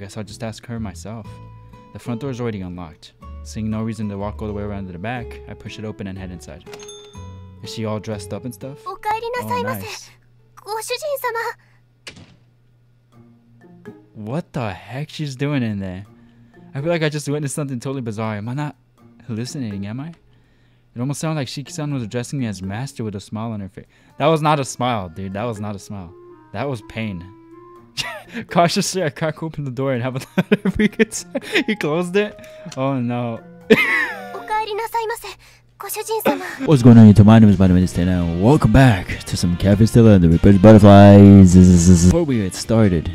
guess I'll just ask her myself. The front door is already unlocked. Seeing no reason to walk all the way around to the back, I push it open and head inside. Is she all dressed up and stuff? Oh, nice. What the heck she's doing in there? I feel like I just witnessed something totally bizarre. Am I not hallucinating, am I? It almost sounded like Shiki-san was addressing me as master with a smile on her face. That was not a smile, dude. That was not a smile. That was pain. Cautiously, I crack open the door and have another freaking sign. He closed it? Oh no. What's going on YouTube? My name is VitaminDStain and welcome back to some Cafe Stella and the Reaper's Butterflies. Before we get started,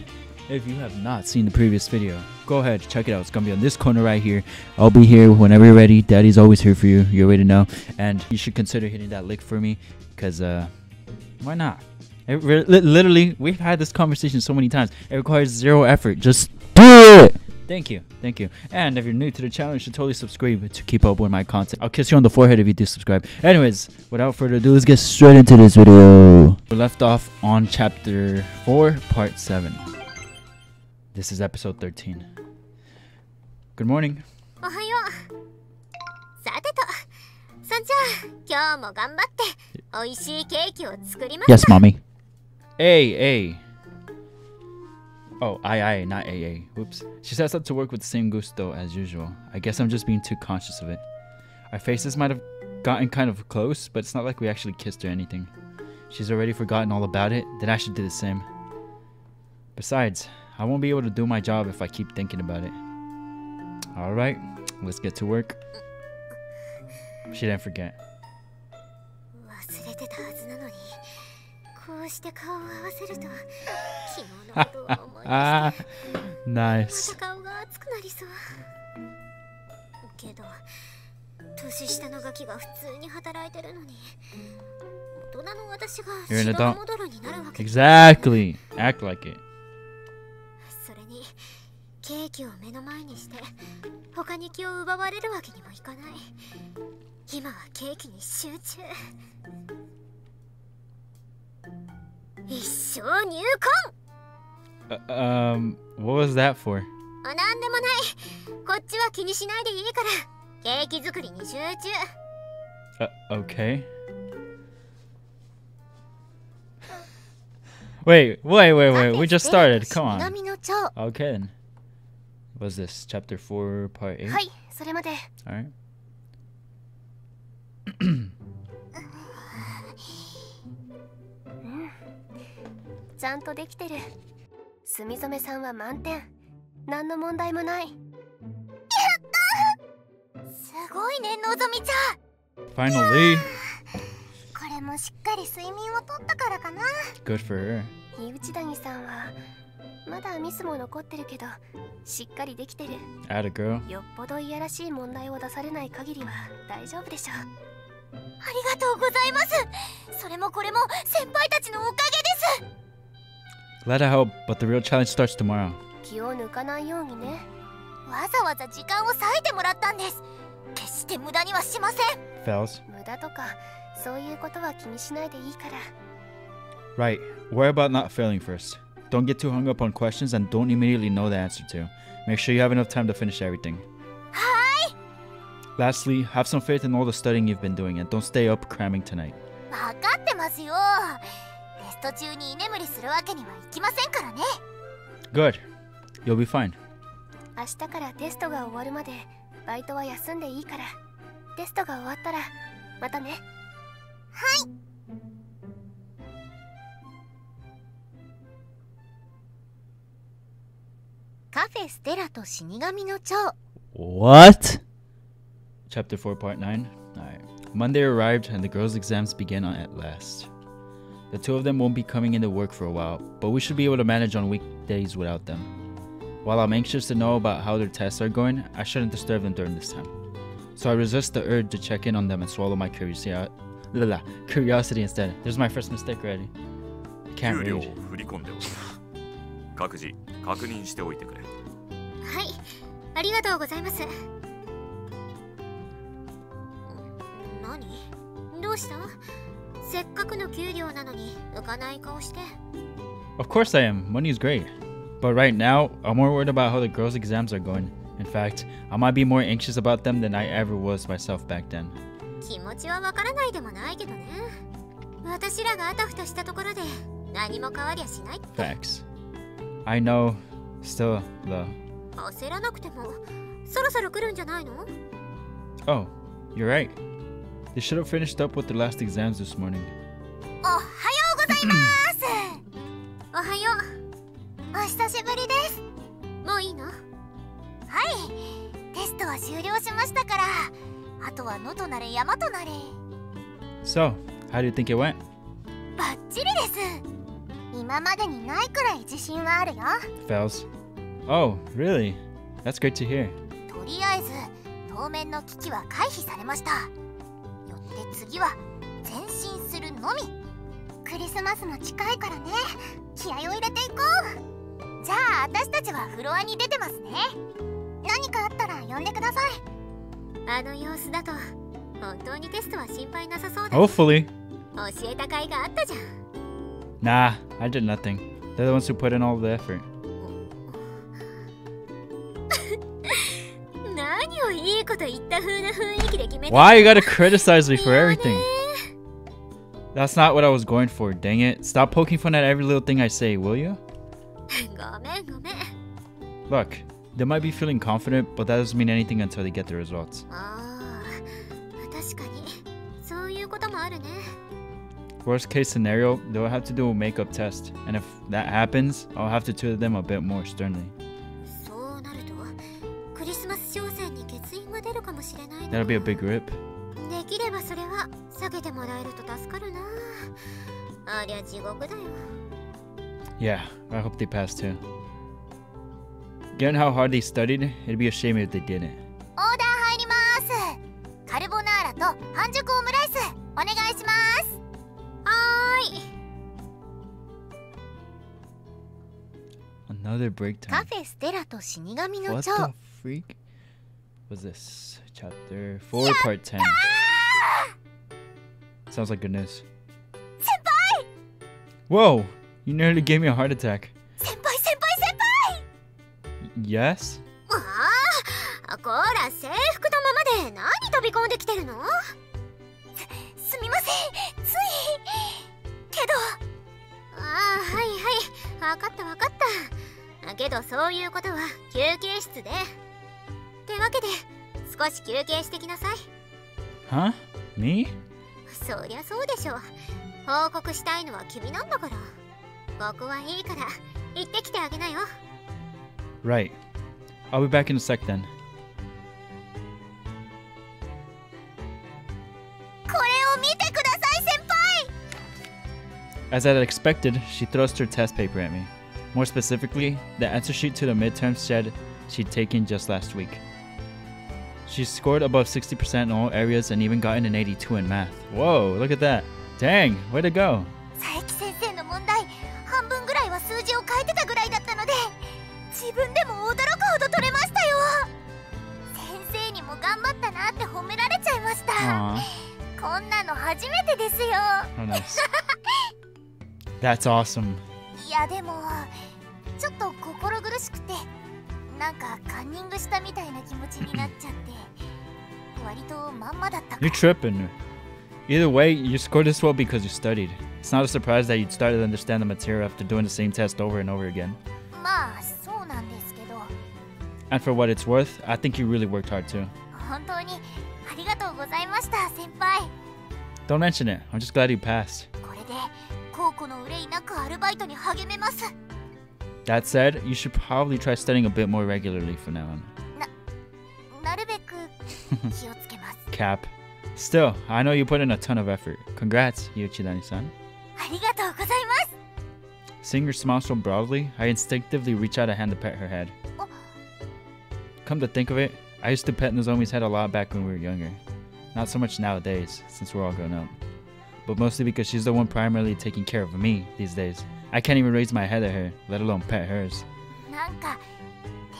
if you have not seen the previous video, go ahead, check it out. It's gonna be on this corner right here. I'll be here whenever you're ready. Daddy's always here for you. You already know. And you should consider hitting that link for me, because why not? Literally, we've had this conversation so many times. It requires zero effort. Just do it! Thank you. Thank you. And if you're new to the channel, you should totally subscribe to keep up with my content. I'll kiss you on the forehead if you do subscribe. Anyways, without further ado, let's get straight into this video. We left off on chapter 4, part 7. This is episode 13. Good morning. Yes, mommy. Hey. Oh, I, not AA. Whoops. She sets up to work with the same gusto as usual. I guess I'm just being too conscious of it. Our faces might have gotten kind of close, but it's not like we actually kissed or anything. She's already forgotten all about it, then I should do the same. Besides, I won't be able to do my job if I keep thinking about it. Alright, let's get to work. She didn't forget. Nice. You're an adult. Exactly. Act like it. What was that for? Okay. Wait. We just started. Come on. Okay then. Was this chapter 4, part 8? Alright. Finally. Good for her. Atta girl. Glad to help, but the real challenge starts tomorrow. Fails. Right. Worry about not failing first. Don't get too hung up on questions and don't immediately know the answer to. Make sure you have enough time to finish everything. Lastly, have some faith in all the studying you've been doing and don't stay up cramming tonight. Good. You'll be fine. What? Chapter 4, part 9. Alright. Monday arrived and the girls' exams began at last. The two of them won't be coming into work for a while, but we should be able to manage on weekdays without them. While I'm anxious to know about how their tests are going, I shouldn't disturb them during this time. So I resist the urge to check in on them and swallow my curiosity instead. There's my first mistake already. I can't read. Of course I am. Money is great. But right now, I'm more worried about how the girls' exams are going. In fact, I might be more anxious about them than I ever was myself back then. 気持ちはわからないでもないけどね。私らがあたふたしたところで何も変わりゃしないって。 Facts. I know, still though. 焦らなくてもそろそろ来るんじゃないの? Oh, you're right. They should have finished up with the last exams this morning. おはようございます。おはよう。お久しぶりです。もういいの? はい。テストは終了しましたから、あとは野となれ山となれ。 So, how do you think it went? バッチリです。今までにないくらい自信はあるよ。 Fails. Oh, really? That's great to hear. とりあえず当面の危機は回避されました。よって次は前進するのみ。クリスマスも近いからね、気合を入れていこう。じゃあ私たちはフロアに出てますね。何かあったら呼んでください。あの様子だと本当にテストは心配なさそうだ。 Hopefully. 教えた甲斐があったじゃん。 Nah, I did nothing. They're the ones who put in all the effort. 何をいいこと言った風な雰囲気で決めて。 Why you gotta criticize me for everything? That's not what I was going for, dang it. Stop poking fun at every little thing I say, will you? ごめんごめん。 Look, they might be feeling confident, but that doesn't mean anything until they get the results. ああ、確かにそういうこともあるね。 Worst case scenario, they'll have to do a makeup test, and if that happens, I'll have to tutor them a bit more sternly. そうなるとクリスマス商戦に欠員が出るかもしれない。 That'll be a big rip. できればそれは避けてもらえると助かるな。ありゃ地獄だよ。 Yeah, I hope they pass too. Given how hard they studied, it'd be a shame if they didn't. オーダー入ります。カルボナーラと半熟オムライスお願いします。はーい。 Another break カ time. フェステラと死神の What 蝶。 the freak? What's this? Chapter 4, part 10. Sounds like good news. Senpai! Whoa! You nearly gave me a heart attack. 先輩先輩先輩。 Yes? ああ、こら制服のままで何飛び込んできてるの？すみません、つい。けど。ああ、はいはい、わかったわかった。けどそういうことは休憩室で。ってわけで少し休憩してきなさい。 Huh? Me? そりゃそうでしょ。報告したいのは君なんだから。ここはいいから行ってきてあげなよ。 Right. I'll be back in a sec then. これを見てください先輩。 As I had expected, she thrust her test paper at me. More specifically, the answer sheet to the midterms said she'd taken just last week. She scored above 60% in all areas and even gotten an 82 in math. Whoa, look at that. Dang, way to go. 佐伯先生の問題半分ぐらいは数字を変えてたぐらいだったので、自分でも驚くほど取れましたよ。先生にも頑張ったなって褒められちゃいました。 Aww. こんなの初めてですよ。 Oh, nice. That's awesome. いやでもちょっと心苦しくて、なんかカンニングしたみたいな気持ちになっちゃって、割とまんまだったか You're tripping. Either way, you scored this well because you studied. It's not a surprise that you'd start to understand the material after doing the same test over and over again. まあそうなんですけど。 And for what it's worth, I think you really worked hard too. 本当にありがとうございました先輩。 Don't mention it. I'm just glad you passed. これで孝行の憂いなくアルバイトに励めます。 That said, you should probably try studying a bit more regularly from now on. なるべく気をつけます。Cap. Still, I know you put in a ton of effort. Congrats, Yoshidani-san. ありがとうございます。 Seeing her smile so broadly, I instinctively reach out a hand to pet her head. Come to think of it, I used to pet Nozomi's head a lot back when we were younger. Not so much nowadays, since we're all grown up. But mostly because she's the one primarily taking care of me these days. I can't even raise my head at her, let alone pet hers. なんか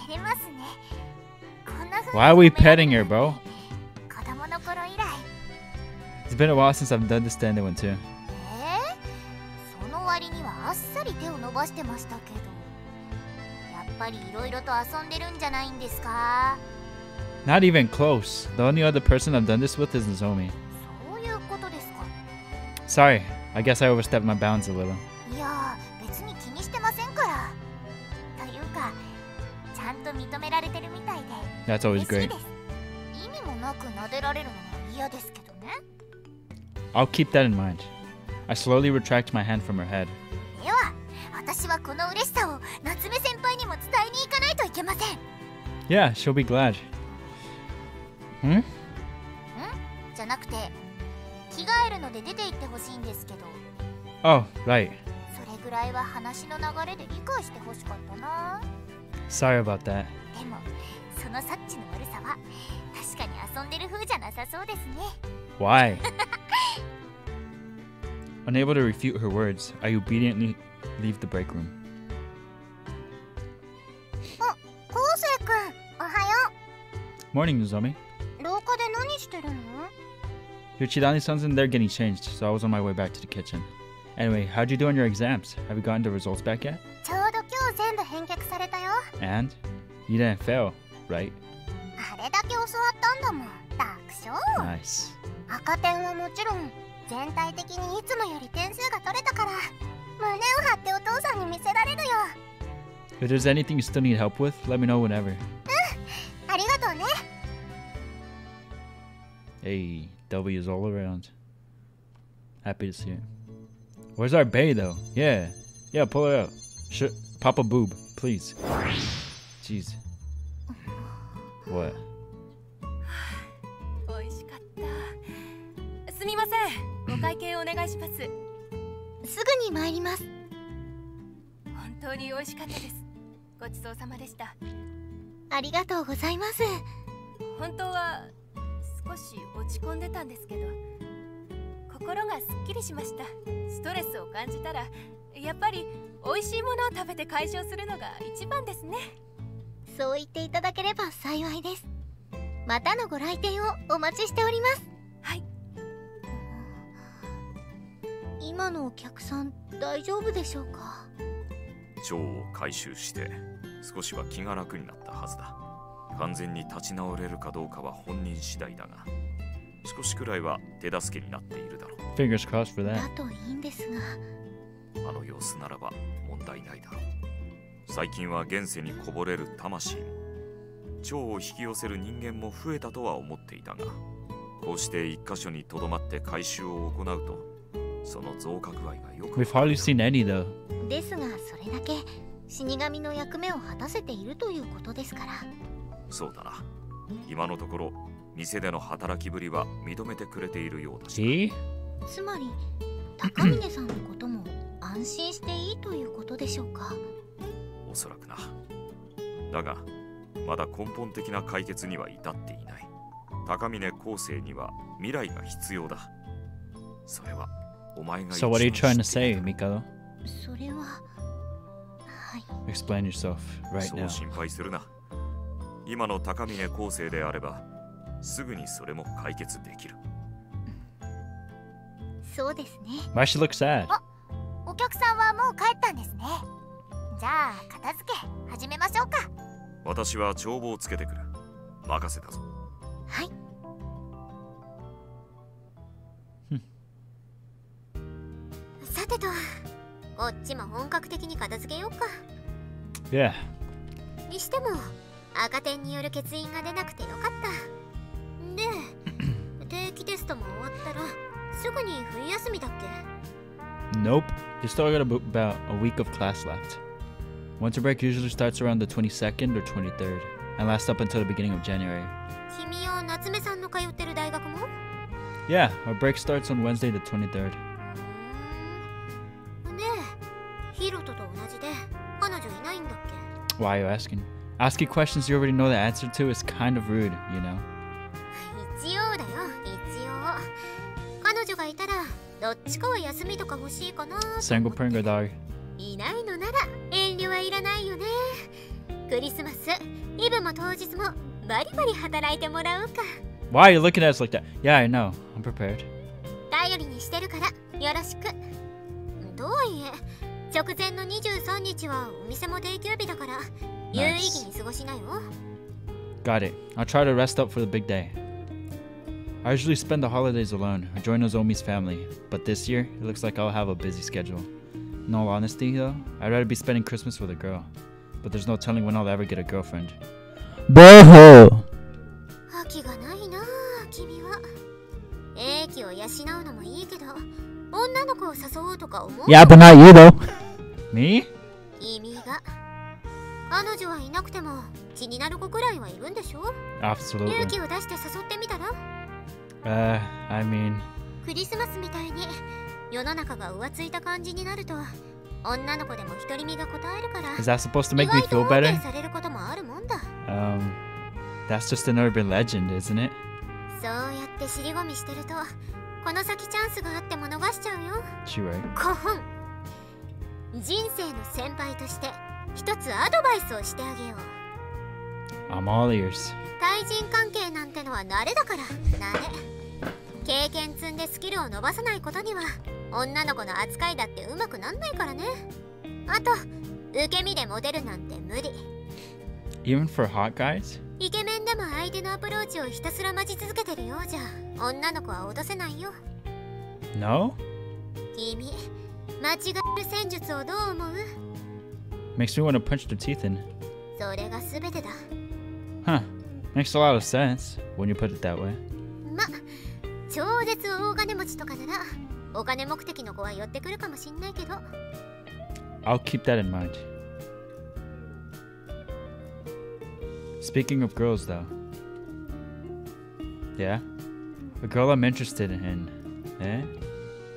照れますね。こんな風に Why are we petting her, bro? 子供の頃以来。 It's been a while since I've done this standing one too. その割にはあっさり手を伸ばしてましたけど。ぱりいろいろと遊んでるんじゃないんですか？ Not even close. The only other person I've done this with is Natsume. そういうことですか。 Sorry, I guess I overstepped my bounds a little. いやー、別に気にしてませんから。というか、ちゃんと認められてるみたいで That's always 嬉しい great. です。意味もなく撫でられるのが嫌ですけどね。 I'll keep that in mind. I slowly retract my hand from her head. では、私はこの嬉しさを夏目先輩にも伝えに行かないといけません。 Yeah, she'll be glad. Hmm? じゃなくて、着替えるので出て行ってほしいんですけど。 Oh, right. それぐらいは話の流れで理解してほしかったな。 Sorry about that. でも、そのサッチの悪さは確かに遊んでる風じゃなさそうですね。 Why? Unable to refute her words, I obediently leave the break room. 昴生君、おはよ Morning, Nozomi. う。廊下で何してるの？ Your Chidani-san's in there getting changed, so I was on my way back to the kitchen. Anyway, how'd you do on your exams? Have you gotten the results back yet? ちょうど今日全部返却されたよ。 And? You didn't fail, right? あれだけ教わったんだもん。楽勝。 Nice. 赤点はもちろん、全体的にいつもより点数が取れたから、胸を張ってお父さんに見せられるよ。 If there's anything you still need help with, let me know whenever. ありがとうね。 Hey, W's all around. Happy to see it. Where's our bae though? Yeah, pull her out. Pop a boob, please. Jeez. What? 美味しかった。すみません。お会計お願いします。すぐに参ります。本当に美味しかったです。ごちそうさまでした。ありがとうございます。本当は少し落ち込んでたんですけど、心がすっきりしました。ストレスを感じたら、やっぱり美味しいものを食べて解消するのが一番ですね。そう言っていただければ幸いです。またのご来店をお待ちしております。はい。今のお客さん大丈夫でしょうか？腸を回収して少しは気が楽になったはずだ。完全に立ち直れるかどうかは本人次第だが、少しくらいは手助けになっているだろう。 Fingers crossed for だ that. といいんですが。あの様子ならば問題ないだろう。最近は現世にこぼれる魂も腸を引き寄せる人間も増えたとは思っていたが、こうして一箇所にとどまって回収を行うと、その増加具合がよく。 We've hardly seen any though. ですが、それだけ死神の役目を果たせているということですから。そうだな。今のところ店での働きぶりは認めてくれているようだし。 See? つまり高峰さんのことも安心していいということでしょうか？おそらくな。だがまだ根本的な解決には至っていない。高峰昴生には未来が必要だ。それはお前が。 So what are you trying to say, Mikado? それは、はい。 Explain yourself right そう now. 心配するな。今の高峰昴生であればすぐにそれも解決できる。そうですね。 Why she look sad? お客さんはもう帰ったんですね。じゃあ片付け始めましょうか。私は帳簿をつけてくる。任せたぞ。はい。さてと、こっちも本格的に片付けようか。 Yeah. にしても赤点による欠員が出なくてよかった。で、定期テストも終わったらすぐに冬休みだっけ？ Nope. You still got about a week of class left. Winter break usually starts around the 22nd or 23rd and lasts up until the beginning of January. 君や夏目さんの通ってる大学も？ Yeah, our break starts on Wednesday the 23rd. で、ヒロトと同じで彼女いないんだっけ？ Why are you asking? Asking questions you already know the answer to is kind of rude, you know? 一応だよ、一応。彼女がいたらどっちかは休みとか欲しいかな。 Single pringa dog. いないのなら遠慮はいらないよね。クリスマス、イブも当日もバリバリ働いてもらうか。 Why are you looking at us like that? Yeah, I know. I'm prepared. 頼りにしてるからよろしく。とはいえ、直前の23日はお店も定休日だから、有意義に過ごしなよ。 Got it. I'll try to rest up for the big day. I usually spend the holidays alone or join Nozomi's family, but this year it looks like I'll have a busy schedule. In all honesty though, I'd rather be spending Christmas with a girl, but there's no telling when I'll ever get a girlfriend. Boho! 覇気がないなあ、君は。英気を養うのもいいけど、女の子を誘おうとか思う？ Yeah, but not you though. Me? 君が。彼女はいなくても気になる子くらいはいるんでしょ？ Absolutely. 勇気を出して誘ってみたら？ I mean... クリスマスみたいに世の中が浮ついた感じになると、女の子でも独り身が答えるから。 Is that supposed to make me feel 意外と better? OK されることもあるもんだ。That's just an urban legend, isn't it? そうやって尻込みしてると、この先チャンスがあっても逃しちゃうよ。 She right. 5本。人生の先輩として一つアドバイスをしてあげよう。 I'm all ears. 対人関係なんてのは慣れだから。慣れ。経験積んでスキルを伸ばさないことには女の子の扱いだってうまくなんないからね。あと受け身でモテるなんて無理。 Even for hot guys? イケメンでも相手のアプローチをひたすら待ち続けてるようじゃ女の子は落とせないよ。 No? 君、間違える戦術をどう思う？ Makes me want to punch their teeth in. それが全てだ。 Huh. Makes a lot of sense when you put it that way. ま、超絶大金持ちとかならお金目的の子は寄ってくるかもしんないけど。 I'll keep that in mind. Speaking of girls though. Yeah? A girl I'm interested in. Eh?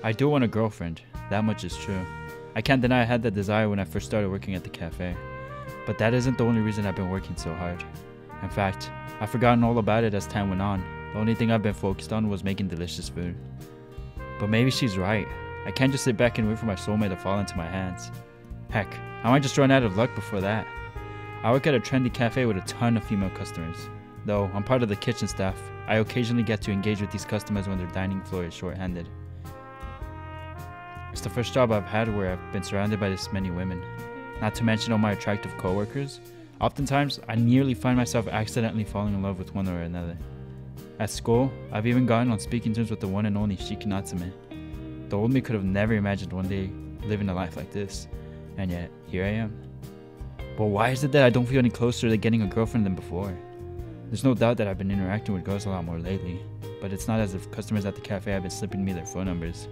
I do want a girlfriend. That much is true. I can't deny I had that desire when I first started working at the cafe. But that isn't the only reason I've been working so hard. In fact, I've forgotten all about it as time went on. The only thing I've been focused on was making delicious food. But maybe she's right. I can't just sit back and wait for my soulmate to fall into my hands. Heck, I might just run out of luck before that. I work at a trendy cafe with a ton of female customers. Though I'm part of the kitchen staff, I occasionally get to engage with these customers when their dining floor is short-handed. It's the first job I've had where I've been surrounded by this many women. Not to mention all my attractive coworkers. Oftentimes, I nearly find myself accidentally falling in love with one or another. At school, I've even gotten on speaking terms with the one and only Natsume. The old me could have never imagined one day living a life like this. And yet, here I am. But why is it that I don't feel any closer to getting a girlfriend than before? There's no doubt that I've been interacting with girls a lot more lately, but it's not as if customers at the cafe have been slipping me their phone numbers.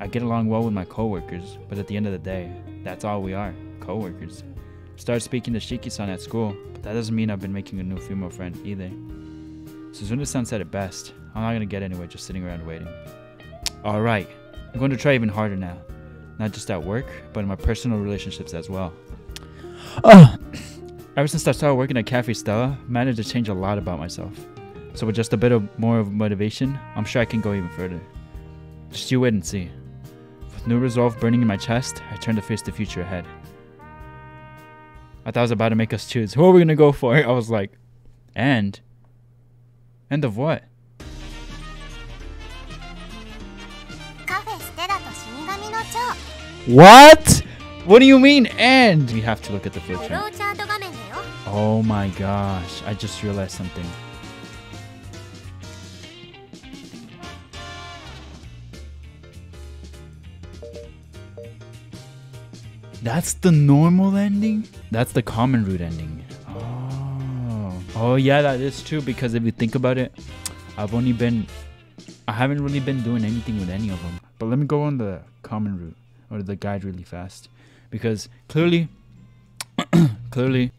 I get along well with my coworkers, but at the end of the day, that's all we are, coworkers. I started speaking to Shiki-san at school, but that doesn't mean I've been making a new female friend either. Suzuna-san said it best. I'm not gonna get anywhere just sitting around waiting. Alright, I'm going to try even harder now. Not just at work, but in my personal relationships as well. Ever since I started working at Cafe Stella, I managed to change a lot about myself. So with just a bit more of motivation, I'm sure I can go even further. Just you wait and see. With new resolve burning in my chest, I turn to face the future ahead. I thought I was about to make us choose. Who are we gonna go for? I was like, end? End of what? カフェステラと死神の蝶。 What? What do you mean end? We have to look at the フ flip ロ chart. ーチャート画面だよ。 Oh my gosh, I just realized something. That's the normal ending? That's the common route ending. Oh yeah, that is true, because if you think about it, I haven't really been doing anything with any of them. But let me go on the common route, or the guide really fast, because clearly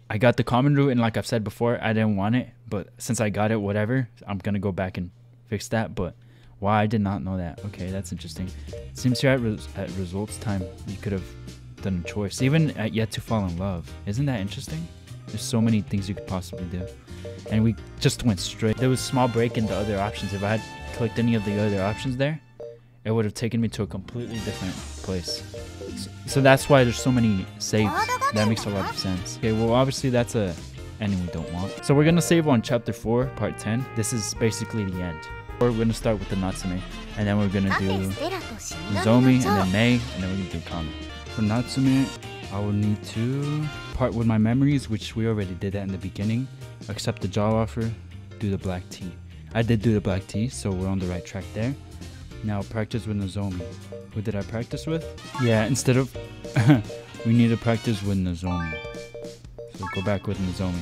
I got the common route, and like I've said before, I didn't want it, but since I got it, whatever, I'm gonna go back and fix that. But why I did not know that. Okay, that's interesting. It seems here at results time you could have done a choice, even at yet to fall in love. Isn't that interesting? There's so many things you could possibly do, and we just went straight. There was a small break in the other options. If I had clicked any of the other options there, it would have taken me to a completely different place. So that's why there's so many saves. That makes a lot of sense. Okay, well obviously that's a ending we don't want. So we're gonna save on chapter 4 part 10. This is basically the end. Or we're gonna start with the Natsume, and then we're gonna カフ do ェステラと死神 Nozomi, の and 蝶。 then Mei, and then we're gonna do Kami. For Natsume, I will need to part with my memories, which we already did that in the beginning. Accept the job offer, do the black tea. I did do the black tea, so we're on the right track there. Now practice with Natsume. Who did I practice with? Yeah, instead of we need to practice with Natsume. So go back with Natsume.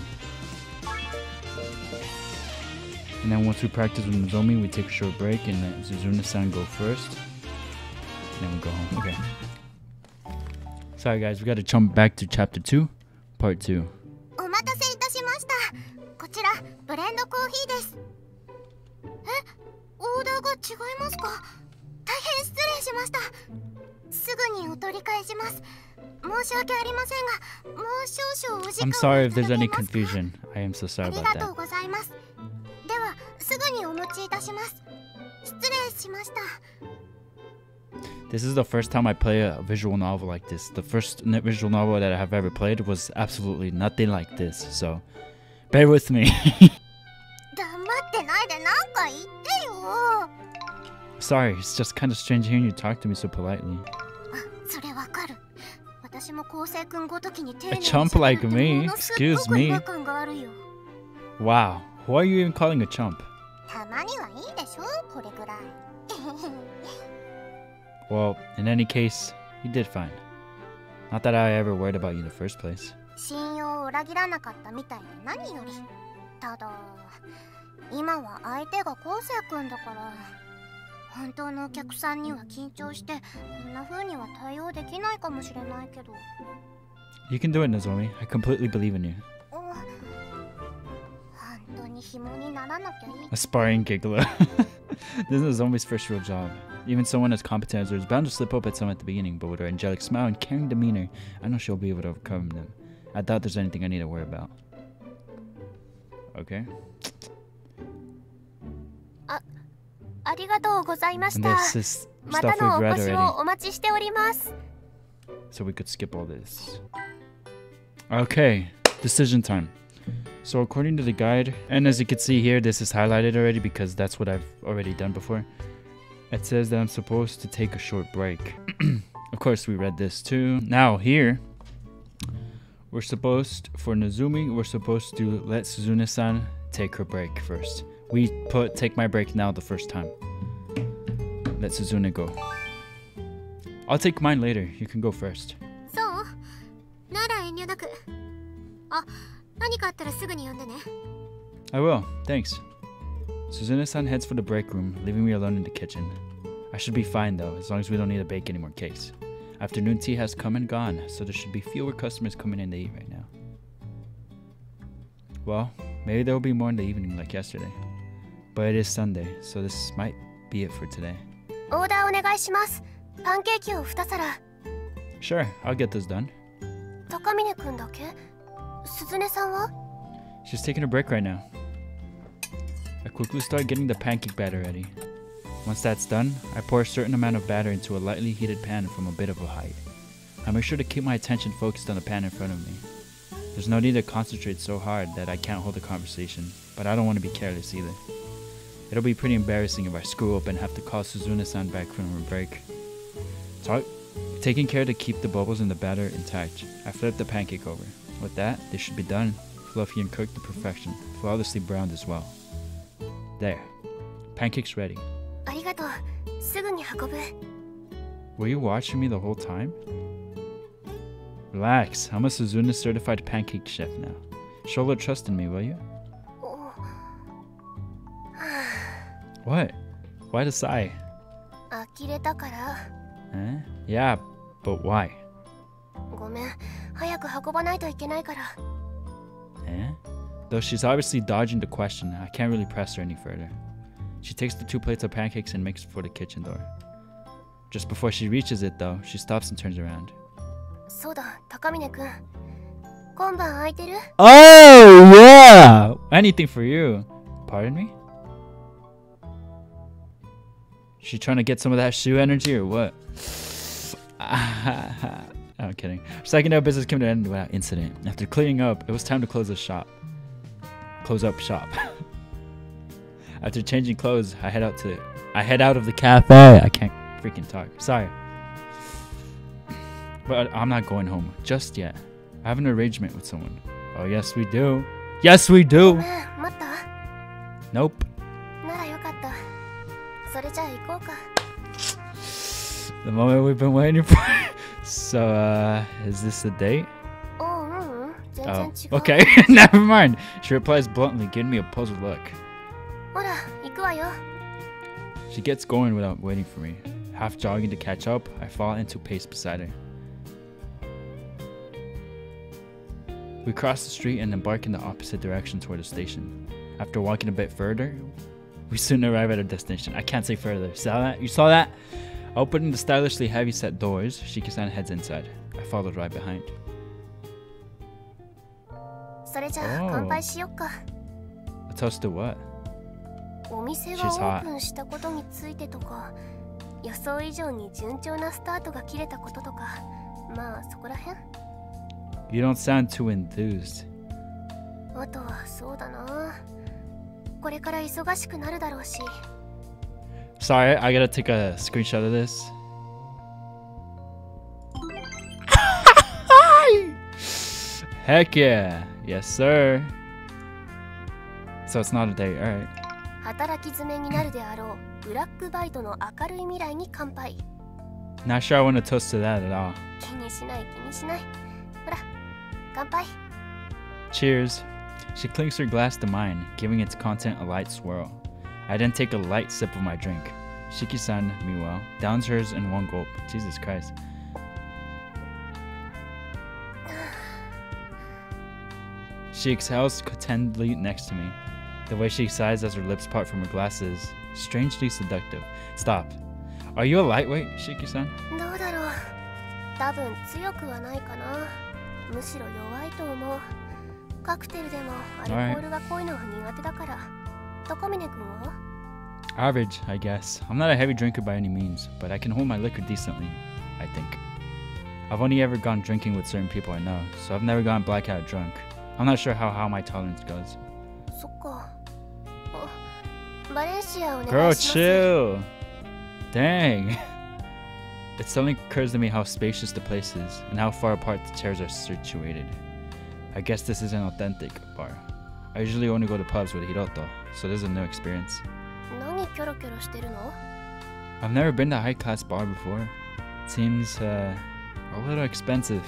And then once we practice with Natsume, we take a short break and let Suzune-san go first. And then we go home. Okay. Sorry guys, we gotta jump back to chapter 2, part 2. お待たせいたしました。こちらブレンドコーヒーです。え、オーダーが違いますか？大変失礼しました。すぐにお取り返します。申し訳ありませんが、もう少々お時間を I'm sorry if there's any confusion. I am so sorry あり about がとう that. ございます。では、すぐにお持ちいたします。失礼しました。This is the first time I play a visual novel like this. The first visual novel that I have ever played was absolutely nothing like this. So, bear with me. 黙ってないでなんか言ってよ。 Sorry, it's just kind of strange hearing you talk to me so politely. あ、それわかる。私も昴生君ごときに丁寧 A に chump like me? ものすっ Excuse ごく違 me? 和感があるよ。 Wow, who are you even calling a chump? たまにはいいでしょ、これぐらい。 Well, in any case, you did fine. Not that I ever worried about you in the first place. 信用を裏切らなかったみたいで何より。ただ、今は相手が昴生君だから、本当のお客さんには緊張してこんな風には対応できないかもしれないけど。 You can do it, Nozomi. I completely believe in you. 本当に紐にならなきゃいい。 Aspiring giggler. This is Nozomi's first real job. Even someone as competent as her is bound to slip up at some at the beginning, but with her angelic smile and caring demeanor, I know she'll be able to overcome them. I doubt there's anything I need to worry about. Okay. ありがとうございまし And た。 this is ま stuff たの we've お read 越しを already, お待ちしております。 so we could skip all this. Okay, decision time. So according to the guide, and as you can see here, this is highlighted already because that's what I've already done before. It says that I'm supposed to take a short break. Of course, we read this too. Now here, we're supposed, for Nazumi, we're supposed to let Suzune-san take her break first. We put take my break now the first time. Let Suzune go. I'll take mine later. You can go first. そうなら遠慮なく。あ、何かあったらすぐに呼んでね。 I will, thanks. Suzune-san heads for the break room, leaving me alone in the kitchen. I should be fine though, as long as we don't need to bake any more cakes. Afternoon tea has come and gone, so there should be fewer customers coming in to eat right now. Well, maybe there will be more in the evening like yesterday. But it is Sunday, so this might be it for today. オーダーお願いします。パンケーキを2皿。 Sure, I'll get this done. 高峰くんだけ？鈴音さんは？ She's taking a break right now. I quickly start getting the pancake batter ready. Once that's done, I pour a certain amount of batter into a lightly heated pan from a bit of a height. I make sure to keep my attention focused on the pan in front of me. There's no need to concentrate so hard that I can't hold a conversation, but I don't want to be careless either. It'll be pretty embarrassing if I screw up and have to call Suzune-san back from her break. Taking care to keep the bubbles in the batter intact, I flip the pancake over. With that, they should be done, fluffy and cooked to perfection, flawlessly browned as well. There. Pancake's ready. ありがとう。すぐに運ぶ。 Were you watching me the whole time? Relax, I'm a Suzune certified pancake chef now. Show a little trust in me, will you? What? Why the sigh? 呆れたから。 Eh? Yeah, but why? ごめん。早く運ばないといけないから。 Eh? Though she's obviously dodging the question, I can't really press her any further. She takes the 2 plates of pancakes and makes for the kitchen door. Just before she reaches it though, she stops and turns around. そうだ、高峰くん。今晩空いてる？ Oh, yeah! Anything for you. Pardon me? She trying to get some of that shoe energy or what? I'm kidding. Second day of business came to an end without incident. After cleaning up, it was time to close the shop. Close up shop. After changing clothes, I head out of the cafe. I can't freaking talk. Sorry. But I'm not going home just yet. I have an arrangement with someone. Oh, yes, we do. Yes, we do. 待った Nope. ならよかった。それじゃあ行こうか。 The moment we've been waiting for. So, is this a date? おう、うん、全然 Oh, 違う。 okay. Never mind. She replies bluntly, giving me a puzzled look. ほら、行くわよ。 She gets going without waiting for me. Half jogging to catch up, I fall into pace beside her. We cross the street and embark in the opposite direction toward the station. After walking a bit further, we soon arrive at our destination. I can't say further. Saw that? You saw that? Opening the stylishly heavy-set doors, Shiki-san heads inside. I followed right behind. それじゃあ乾杯しよっか。 A toast to what? お店がオープンしたことについてとか、予想以上に順調なスタートが切れたこととか、まあそこらへん。 You don't sound too enthused. あとはそうだな。これから忙しくなるだろうし。 Sorry, I gotta take a screenshot of this. Heck yeah. Yes, sir. So it's not a date, alright. 働き詰めになるであろうブラックバイトの明るい未来に乾杯。 Not sure I want to toast to that at all. 気にしない気にしない。ほら、乾杯。 Cheers. She clinks her glass to mine, giving its content a light swirl. I then take a light sip of my drink. Shiki-san, meanwhile, downs hers in one gulp. Jesus Christ. She exhales contentedly next to me. The way she sighs as her lips part from her glasses, strangely seductive. Stop. Are you a lightweight, Shiki-san? どうだろう。多分強くはないかな。むしろ弱いと思う。カクテルでもアルコールが濃いのは苦手だから。高峰君は？ Average, I guess. I'm not a heavy drinker by any means, but I can hold my liquor decently, I think. I've only ever gone drinking with certain people I know, so I've never gone blackout drunk. I'm not sure how my tolerance goes. そっか。あ、バレンシアお願いします。 Girl, chill. Dang. It suddenly occurs to me how spacious the place is and how far apart the chairs are situated. I guess this is an authentic bar. I usually only go to pubs with Hiroto, so this is a new experience. 何キョロキョロしてるの？ I've never been to a high-class bar before. It seems, a little expensive.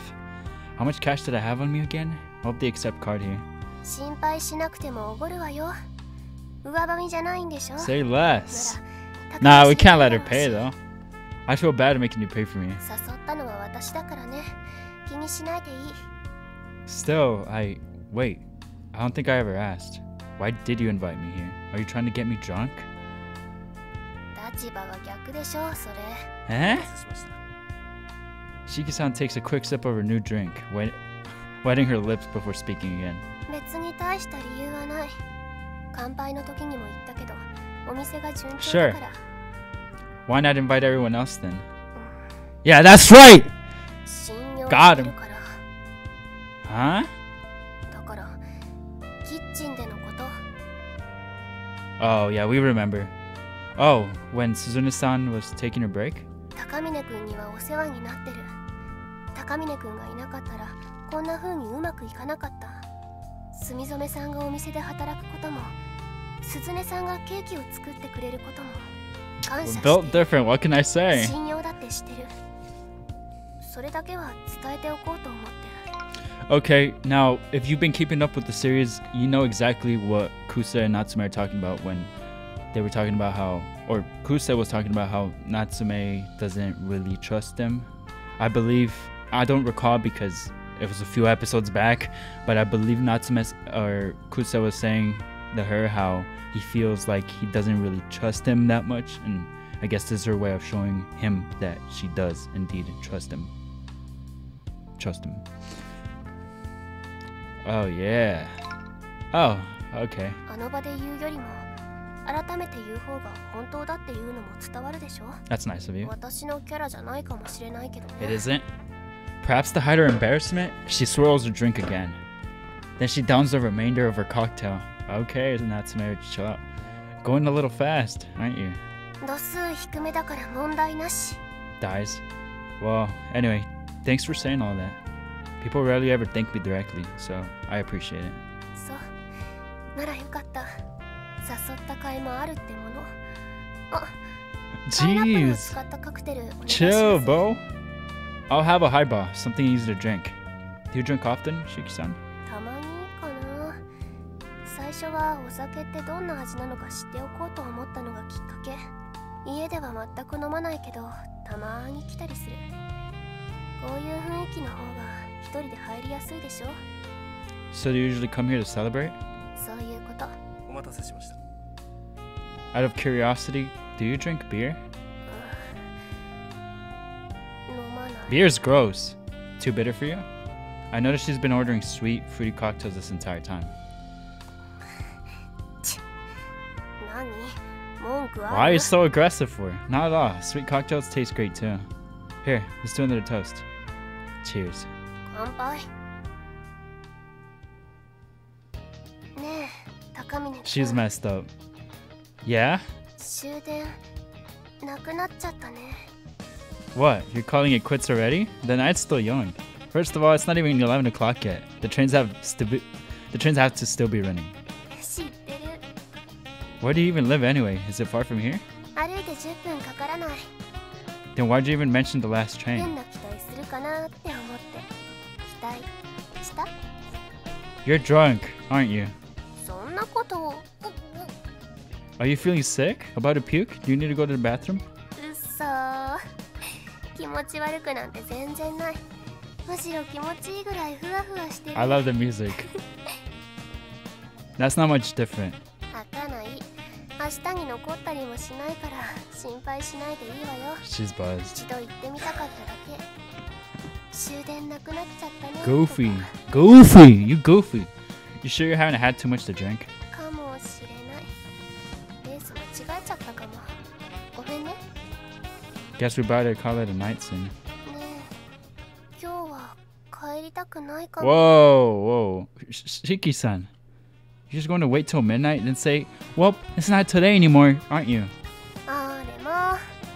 How much cash did I have on me again? I hope they accept card here. 心配しなくてもおごるわよ。上ばみじゃないんでしょ？ Say less. Nah, we can't let her pay though. I feel bad making you pay for me. 誘ったのは私だからね。気にしないでいい。 Still, wait. I don't think I ever asked. Why did you invite me here? Are you trying to get me drunk? 立場は逆でしょ、それ。 Eh? Shiki-san takes a quick sip of her new drink, wetting her lips before speaking again. 別に大した理由はない。乾杯の時にも言ったけど、お店が順調だから。 Why not invite everyone else then? Yeah, that's right! 信用 Got して him. るから。 Huh? だから、キッチンでのこと。 Oh, yeah, we remember. Oh, when Suzune-san was taking her break? 高峰君にはお世話になってる。高峰君がいなかったら、こんな風にうまくいかなかった。住染さんがお店で働くことも、鈴音さんがケーキを作ってくれることも、感謝 We're して built different, what can I say? 信用だってしてる。それだけは伝えておこうと思ってる。 Okay, now, if you've been keeping up with the series, you know exactly what Kusa and Natsume are talking about when they were talking about how, or Kusa was talking about how Natsume doesn't really trust him. I believe, I don't recall because it was a few episodes back, but I believe Natsume or Kusa was saying to her how he feels like he doesn't really trust him that much, and I guess this is her way of showing him that she does indeed trust him. Oh yeah. Oh, okay. あの場で言うよりも、改めて言う方が本当だっていうのも伝わるでしょ。 That's nice of you. 私のキャラじゃないかもしれないけどね。 It isn't. Perhaps to hide her embarrassment, she swirls her drink again. Then she downs the remainder of her cocktail. Okay, Natsume, chill out. Going a little fast, aren't you? 度数低めだから問題なし。 Dies. Well, anyway, thanks for saying all that. People rarely ever thank me directly, so I appreciate it. そうならよかった。誘った甲斐もあるってもの。あ、パイナップルを Jeez. 使ったカクテルお願いします。 Chill, bro. I'll have a highball, something easy to drink. Do you drink often, Shiki-san? たまにかな。最初はお酒ってどんな味なのか知っておこうと思ったのがきっかけ。家では全く飲まないけど、たまに来たりする。こういう雰囲気の方が一人で入りやすいでしょ。 So do you usually come here to celebrate? そういうこと。お待たせしました。 Out of curiosity, do you drink beer? 飲まない。 Beer's gross. Too bitter for you? I noticed she's been ordering sweet, fruity cocktails this entire time. 何？文句ある？ Why are you so aggressive for? Not at all. Sweet cocktails taste great too. Here, let's do another toast. Cheers. 乾杯。ねえ、高峰君。 She's messed up. Yeah? 終電なくなっちゃったね。 What? You're calling it quits already? The night's still young. First of all, it's not even 11 o'clock yet. The trains have to still be running. 知ってる。 Where do you even live anyway? Is it far from here? 歩いて10分かからない。 Then why'd you even mention the last 変 train? な期待するかなって思って。期待した？ You're drunk, aren't you? そんなことを。Are you feeling sick? About to puke? Do you need to go to the bathroom? うっそー。気持ち悪くなんて全然ない。むしろ気持ちいいぐらいふわふわしてる。 I love the music. That's not much different. 開かない。明日に残ったりもしないから心配しないでいいわよ。 She's buzzed. 一度行ってみたかっただけ。終電なくなっちゃったね。 Goofy. Goofy! You goofy. You sure you haven't had too much to drink? かもしれない。レース間違えちゃったかも。ごめんね。 Guess we better call it a night soon. ねえ、今日は帰りたくないかも。 Whoa, whoa. Shiki-san. You're just going to wait till midnight and then say, well, it's not today anymore, aren't you? あれも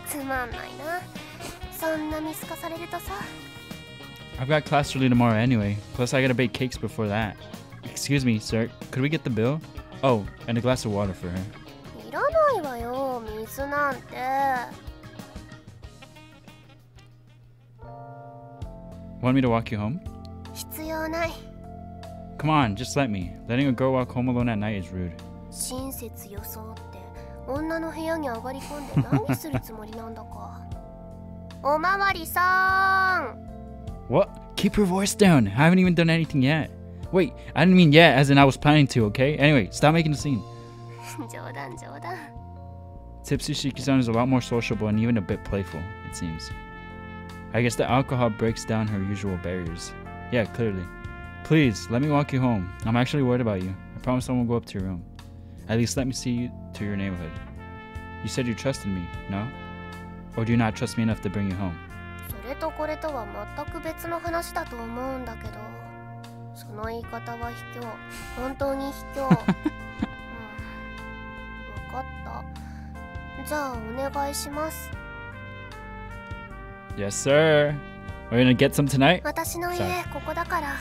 つまんないな。そんな見透かされるとさ。 I've got class early tomorrow anyway. Plus, I gotta bake cakes before that. Excuse me, sir. Could we get the bill? Oh, and a glass of water for her. いらないわよ、水なんて。 Want me to walk you home? 必要ない。 Come on, just let me. Letting a girl walk home alone at night is rude. 親切装って女の部屋に上がり込んで何するつもりなんだか。おまわりさん。 What? Keep your voice down. I haven't even done anything yet. Wait, I didn't mean yet, as in I was planning to, okay? Anyway, stop making a scene. 冗談冗談。 Tipsy Shiki-san is a lot more sociable and even a bit playful, it seems. I guess the alcohol breaks down her usual barriers. Yeah, clearly. Please, let me walk you home. I'm actually worried about you. I promise I won't go up to your room. At least let me see you to your neighborhood. You said you trusted me, no? Or do you not trust me enough to bring you home? それとこれとは全く別の話だと思うんだけど、その言い方は卑怯。本当に卑怯。わかった。じゃあお願いします。 Yes, sir. We're gonna get some tonight? 私の家 Sorry. ここだから。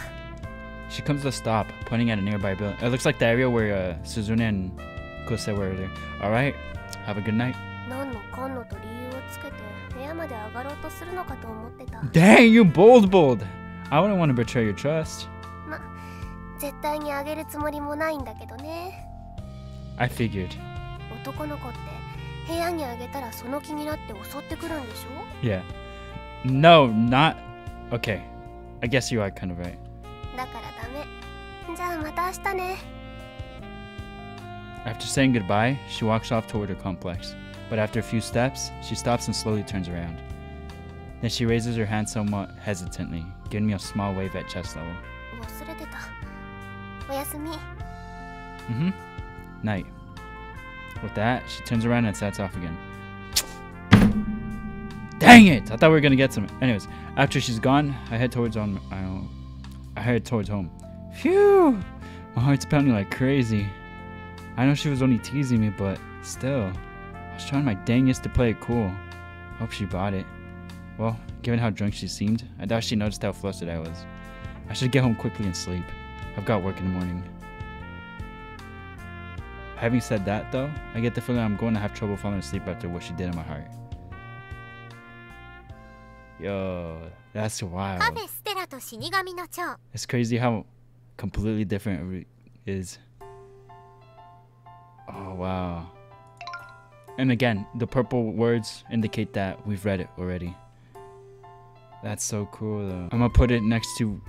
She comes to a stop, pointing at a nearby building. It looks like the area where Suzune and Kose were earlier. Alright, have a good night. 何のかんのと理由をつけて部屋まで上がろうとするのかと思ってた。 Dang, you bold. I wouldn't want to betray your trust. ま、絶対にあげるつもりもないんだけどね。 I figured. 男の子って部屋にあげたらその気になって襲ってくるんでしょ？ Yeah. No, not... Okay. I guess you are kind of right. だからダメ。じゃあまた明日ね。 After saying goodbye, she walks off toward her complex. But after a few steps, she stops and slowly turns around. Then she raises her hand somewhat hesitantly, giving me a small wave at chest level. 忘れてた。おやすみ。 Mm-hmm. Night. With that, she turns around and sets off again. Dang it! I thought we were gonna get some. Anyways, after she's gone, I head towards home. Phew! My heart's pounding like crazy. I know she was only teasing me, but still, I was trying my dangest to play it cool. Hope she bought it. Well, given how drunk she seemed, I doubt she noticed how flustered I was. I should get home quickly and sleep. I've got work in the morning. Having said that though, I get the feeling I'm going to have trouble falling asleep after what she did in my heart. Yo, that's wild. It's crazy how completely different it is. Oh wow. And again, the purple words indicate that we've read it already. That's so cool though. I'm gonna put it next to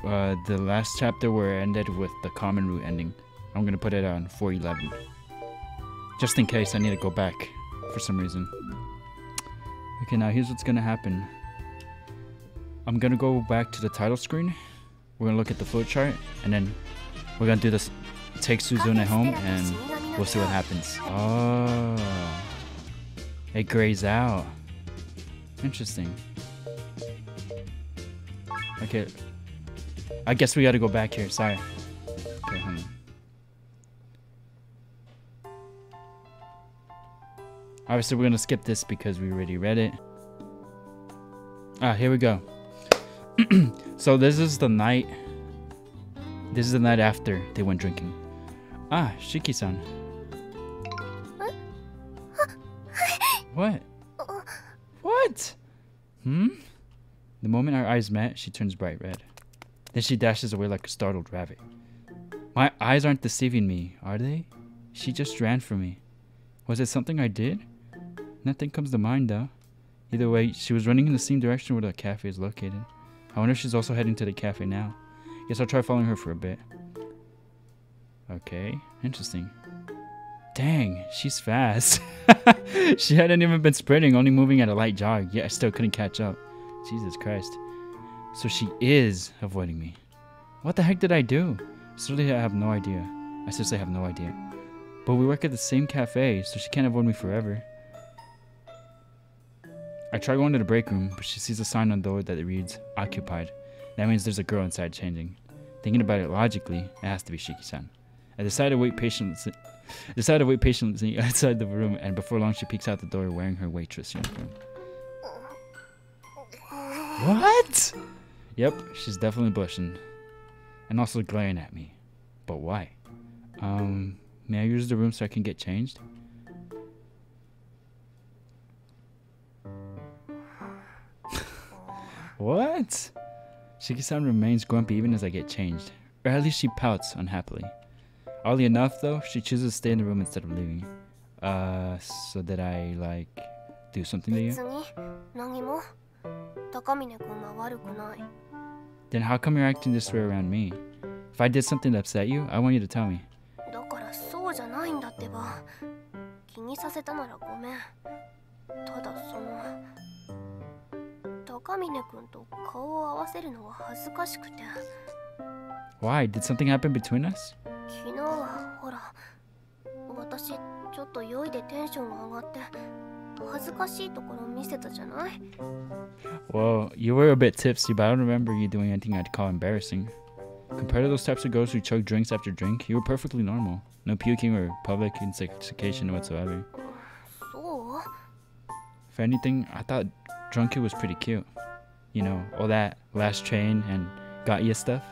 the last chapter where it ended with the common root ending. I'm gonna put it on 411. Just in case I need to go back for some reason. Okay, now here's what's gonna happen. I'm gonna go back to the title screen. We're gonna look at the flowchart and then we're gonna do this take Suzune home and we'll see what happens. Oh, it grays out. Interesting. Okay, I guess we gotta go back here. Sorry. Okay, hold on. Obviously, we're gonna skip this because we already read it. Ah, here we go. So this is the night. This is the night after they went drinking. Ah, Shiki-san. What? What? The moment our eyes met, she turns bright red. Then she dashes away like a startled rabbit. My eyes aren't deceiving me, are they? She just ran from me. Was it something I did? Nothing comes to mind though. Either way, she was running in the same direction where the cafe is located. I wonder if she's also heading to the cafe now. Guess I'll try following her for a bit. Okay, interesting. Dang, she's fast. She hadn't even been sprinting, only moving at a light jog, yet I still couldn't catch up. Jesus Christ. So she is avoiding me. What the heck did I do? Seriously, I have no idea. I seriously have no idea. But we work at the same cafe, so she can't avoid me forever. I try going to the break room, but she sees a sign on the door that it reads, occupied. That means there's a girl inside changing. Thinking about it logically, it has to be Shiki-san. I decide to wait patiently outside the room, and before long she peeks out the door wearing her waitress uniform. What? Yep, she's definitely blushing. And also glaring at me. But why? May I use the room so I can get changed? What? Shiki-san remains grumpy even as I get changed. Or at least she pouts unhappily. Oddly enough though, she chooses to stay in the room instead of leaving. So did I, like, do something to you? Then how come you're acting this way around me? If I did something to upset you, I want you to tell me. Why? Did something happen between us? Well, you were a bit tipsy, but I don't remember you doing anything I'd call embarrassing. Compared to those types of girls who chug drinks after drink, you were perfectly normal. No puking or public intoxication whatsoever. If anything, I thought Drunky was pretty cute. You know, all that last train and got ya stuff.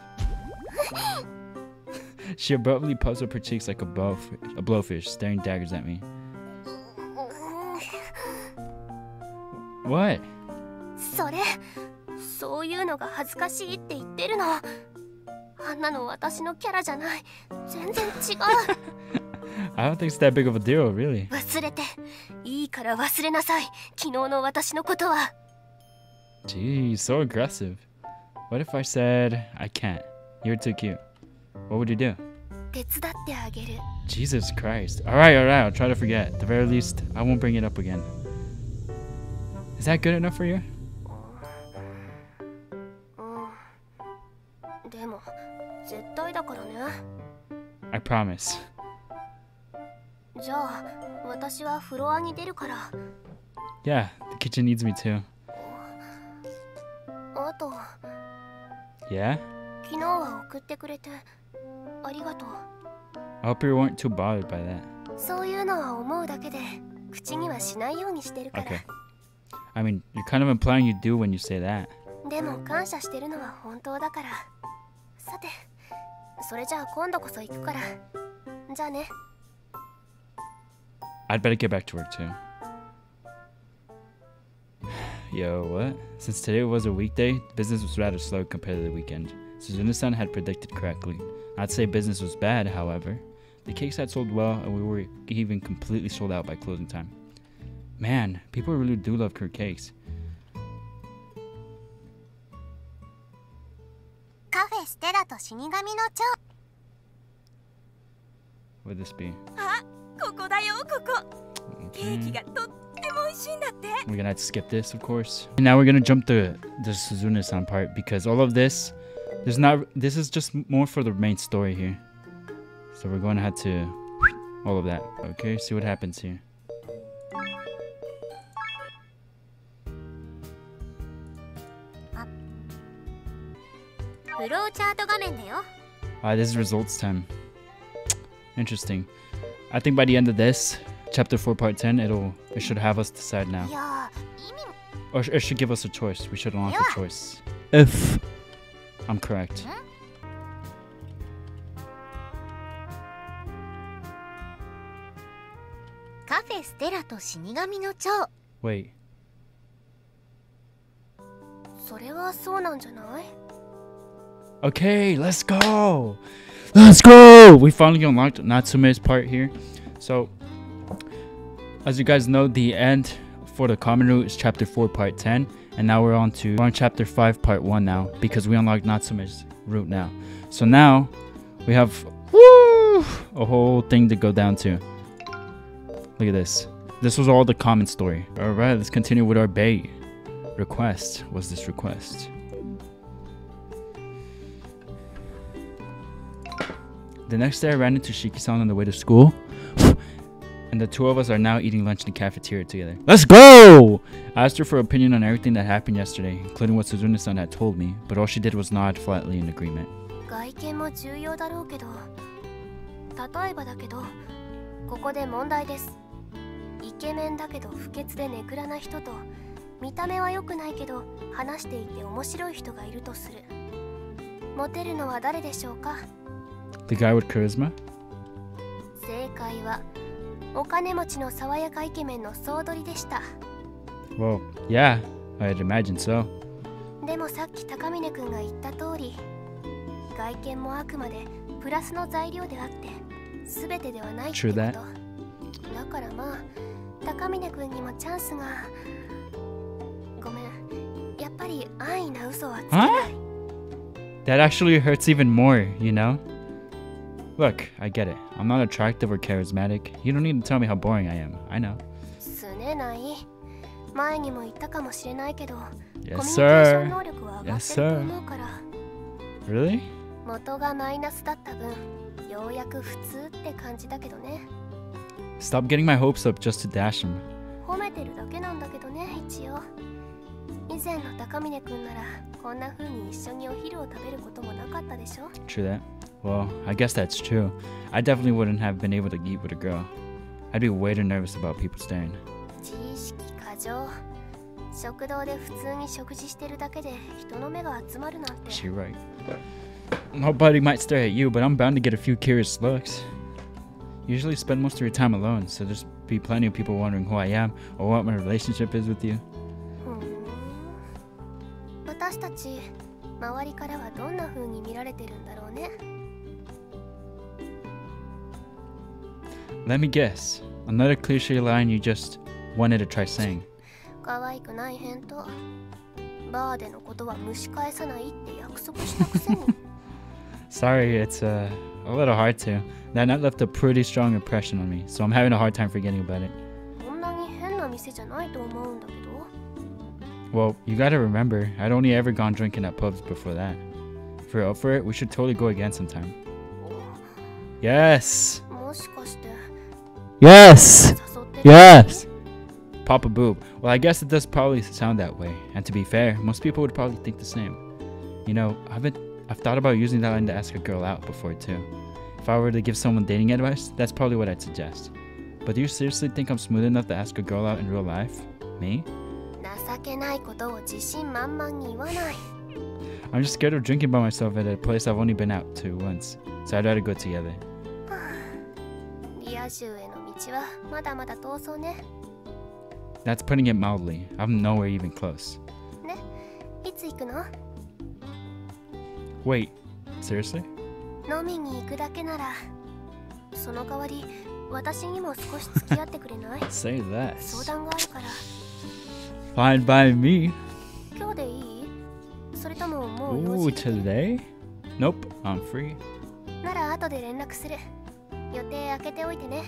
She abruptly puffs up her cheeks like a blowfish, staring daggers at me. What? I don't think it's that big of a deal, really. Geez, so aggressive. What if I said I can't? You're too cute. What would you do? Jesus Christ. Alright, I'll try to forget. At the very least, I won't bring it up again. Is that good enough for you? I promise. Yeah, the kitchen needs me too. Yeah? I hope you weren't too bothered by that. Okay. I mean, you're kind of implying you do when you say that. さて、それじゃあ今度こそ行くから。じゃあね。 I'd better get back to work too. Yo, what? Since today was a weekday, business was rather slow compared to the weekend. Suzune-san had predicted correctly. I'd say business was bad, however. The cakes had sold well, and we were even completely sold out by closing time. Man, people really do love her cakes. カフェステラと死神の蝶。 What would this be? あ、ここだよ、ここ。ケー Okay. キがとっても美味しいんだって。 We're gonna have to skip this, of course. And now we're gonna jump the Suzune-san part because all of this, this is just more for the main story here. So we're going to have to all of that. Okay, see what happens here. フローチャート画面だよ。 This is results time. Interesting. I think by the end of this, chapter 4, part 10, it should have us decide now. いやー、意味も。 Or it should give us a choice. We should unlock a choice. If I'm correct. カフェステラと死神の蝶。 Wait. それはそうなんじゃない？ Okay, let's go! Let's go! We finally unlocked Natsume's part here. So, as you guys know, the end for the common route is chapter 4, part 10. And now we're on chapter 5, part 1 now. Because we unlocked Natsume's route now. So now, we have a whole thing to go down to. Look at this. This was all the common story. Alright, let's continue with our bait. Request. What's this request? The next day I ran into Shiki-san on the way to school. And the two of us are now eating lunch in the cafeteria together. Let's go! I asked her for opinion on everything that happened yesterday, including what Suzune-san had told me, but all she did was nod flatly in agreement. 外見も重要だろうけど、例えばだけど、ここで問題です。イケメンだけど不潔でネクラな人と、見た目は良くないけど話していて面白い人がいるとする。モテるのは誰でしょうか？ The guy with charisma? 正解はお金持ちの爽やかイケメンの総取りでした。 Well, yeah, I'd imagine so. でもさっき高峰くんが言った通り、外見もあくまでプラスの材料であって全てではないってこと。だからまあ高峰くんにもチャンスが。ごめん、やっぱり安易な嘘はつけない。 That actually hurts even more, you know? Look, I get it. I'm not attractive or charismatic. You don't need to tell me how boring I am. I know. すねない。前にも言ったかもしれないけど、Yes, コミュニケーション sir. 能力は上が Yes, ってると sir. 思うから。 Really? 元がマイナスだった分、ようやく普通って感じだけどね。 Stop getting my hopes up just to dash him. 褒めてるだけなんだけどね、一応。以前の高峰くんなら、こんな風に一緒にお昼を食べることもなかったでしょ。 True that. Well, I guess that's true. I definitely wouldn't have been able to eat with a girl. I'd be way too nervous about people staring. 自意識過剰。食堂で普通に食事してるだけで人の目が集まるなんて。 She's right. Nobody might stare at you, but I'm bound to get a few curious looks. You usually spend most of your time alone, so there's be plenty of people wondering who I am or what my relationship is with you. 私たち、周りからはどんな風に見られてるんだろうね。 Let me guess. Another cliche line you just wanted to try saying. 可愛くない返答。バーでのことは蒸し返さないって約束したくせに。Sorry, it's a little hard to. That night left a pretty strong impression on me, so I'm having a hard time forgetting about it. こんなに変な店じゃないと思うんだけど。 Well, you gotta remember, I'd only ever gone drinking at pubs before that. If you're up for it, we should totally go again sometime. Yes! もしかして。 Yes! 誘ってる。 Yes! Pop a boob. Well, I guess it does probably sound that way. And to be fair, most people would probably think the same. You know, I've thought about using that line to ask a girl out before too. If I were to give someone dating advice, that's probably what I'd suggest. But do you seriously think I'm smooth enough to ask a girl out in real life? Me? 情けないことを自信満々に言わない。I'm just scared of drinking by myself at a place I've only been out to once. So I'd rather go together. リア充への道はまだまだ遠そうね。 That's putting it mildly. I'm nowhere even close. ね、いつ行くの？ Wait, seriously? 飲みに行くだけなら、その代わり私にも少し付き合ってくれない？ Say less. 相談があるから。 Fine by me. 今日でいい？それとももう Ooh, today? Nope, I'm free. なら後で連絡する。予定開けておいてね。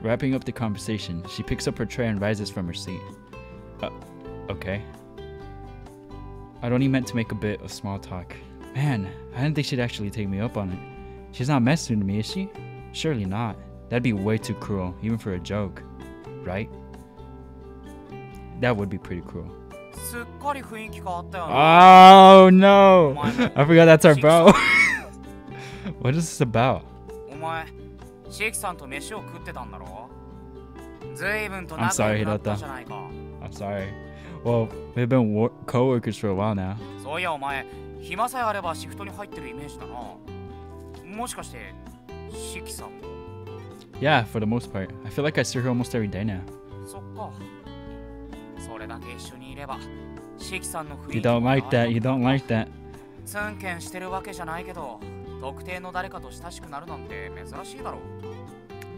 Wrapping up the conversation, she picks up her tray and rises from her seat. Okay. I'd only meant to make a bit of small talk. Man, I didn't think she'd actually take me up on it. She's not messing with me, is she? Surely not. That'd be way too cruel, even for a joke. Right? That would be pretty cruel. Oh no! I forgot that's our bro. What is this about? I'm sorry, Hirota. I'm sorry. Well, we've been co-workers for a while now. Yeah, for the most part. I feel like I see her almost every day now. You don't like that, you don't like that.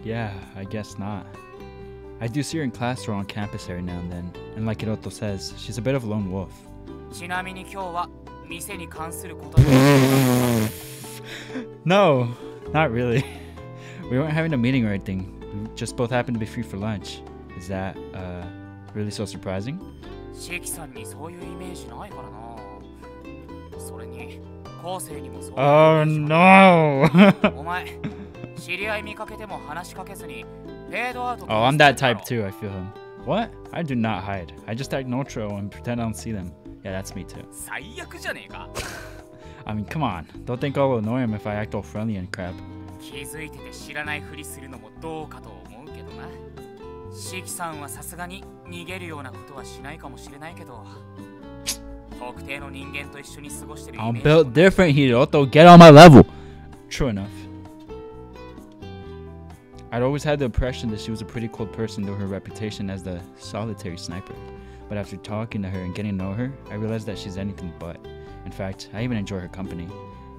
Yeah, I guess not. I do see her in class or on campus every now and then, and like Hiroto says, she's a bit of a lone wolf. No, not really. We weren't having a meeting or anything. We just both happened to be free for lunch. Is that, really so surprising? Oh no! Oh, I'm that type too, I feel him. What? I do not hide. I just act neutral and pretend I don't see them. Yeah, that's me too. I mean, come on. Don't think I'll annoy him if I act all friendly and crap. I'm built different, Hiroto. Get on my level. True enough. I'd always had the impression that she was a pretty cool person due to her reputation as the solitary sniper. But after talking to her and getting to know her, I realized that she's anything but. In fact, I even enjoy her company.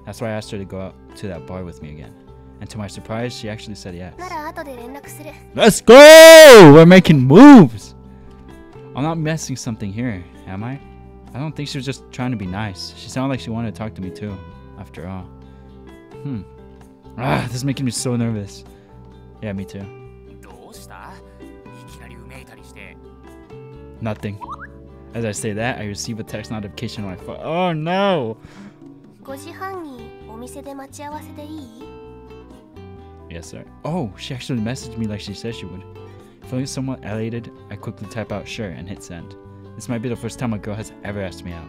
That's why I asked her to go out to that bar with me again. And to my surprise, she actually said yes. Let's go! We're making moves! I'm not messing something here, am I? I don't think she was just trying to be nice. She sounded like she wanted to talk to me too, after all. This is making me so nervous. Yeah, me too. Nothing. As I say that, I receive a text notification on my phone. Oh no! Yes, sir. Oh, she actually messaged me like she said she would. Feeling somewhat elated, I quickly type out sure and hit send. This might be the first time a girl has ever asked me out.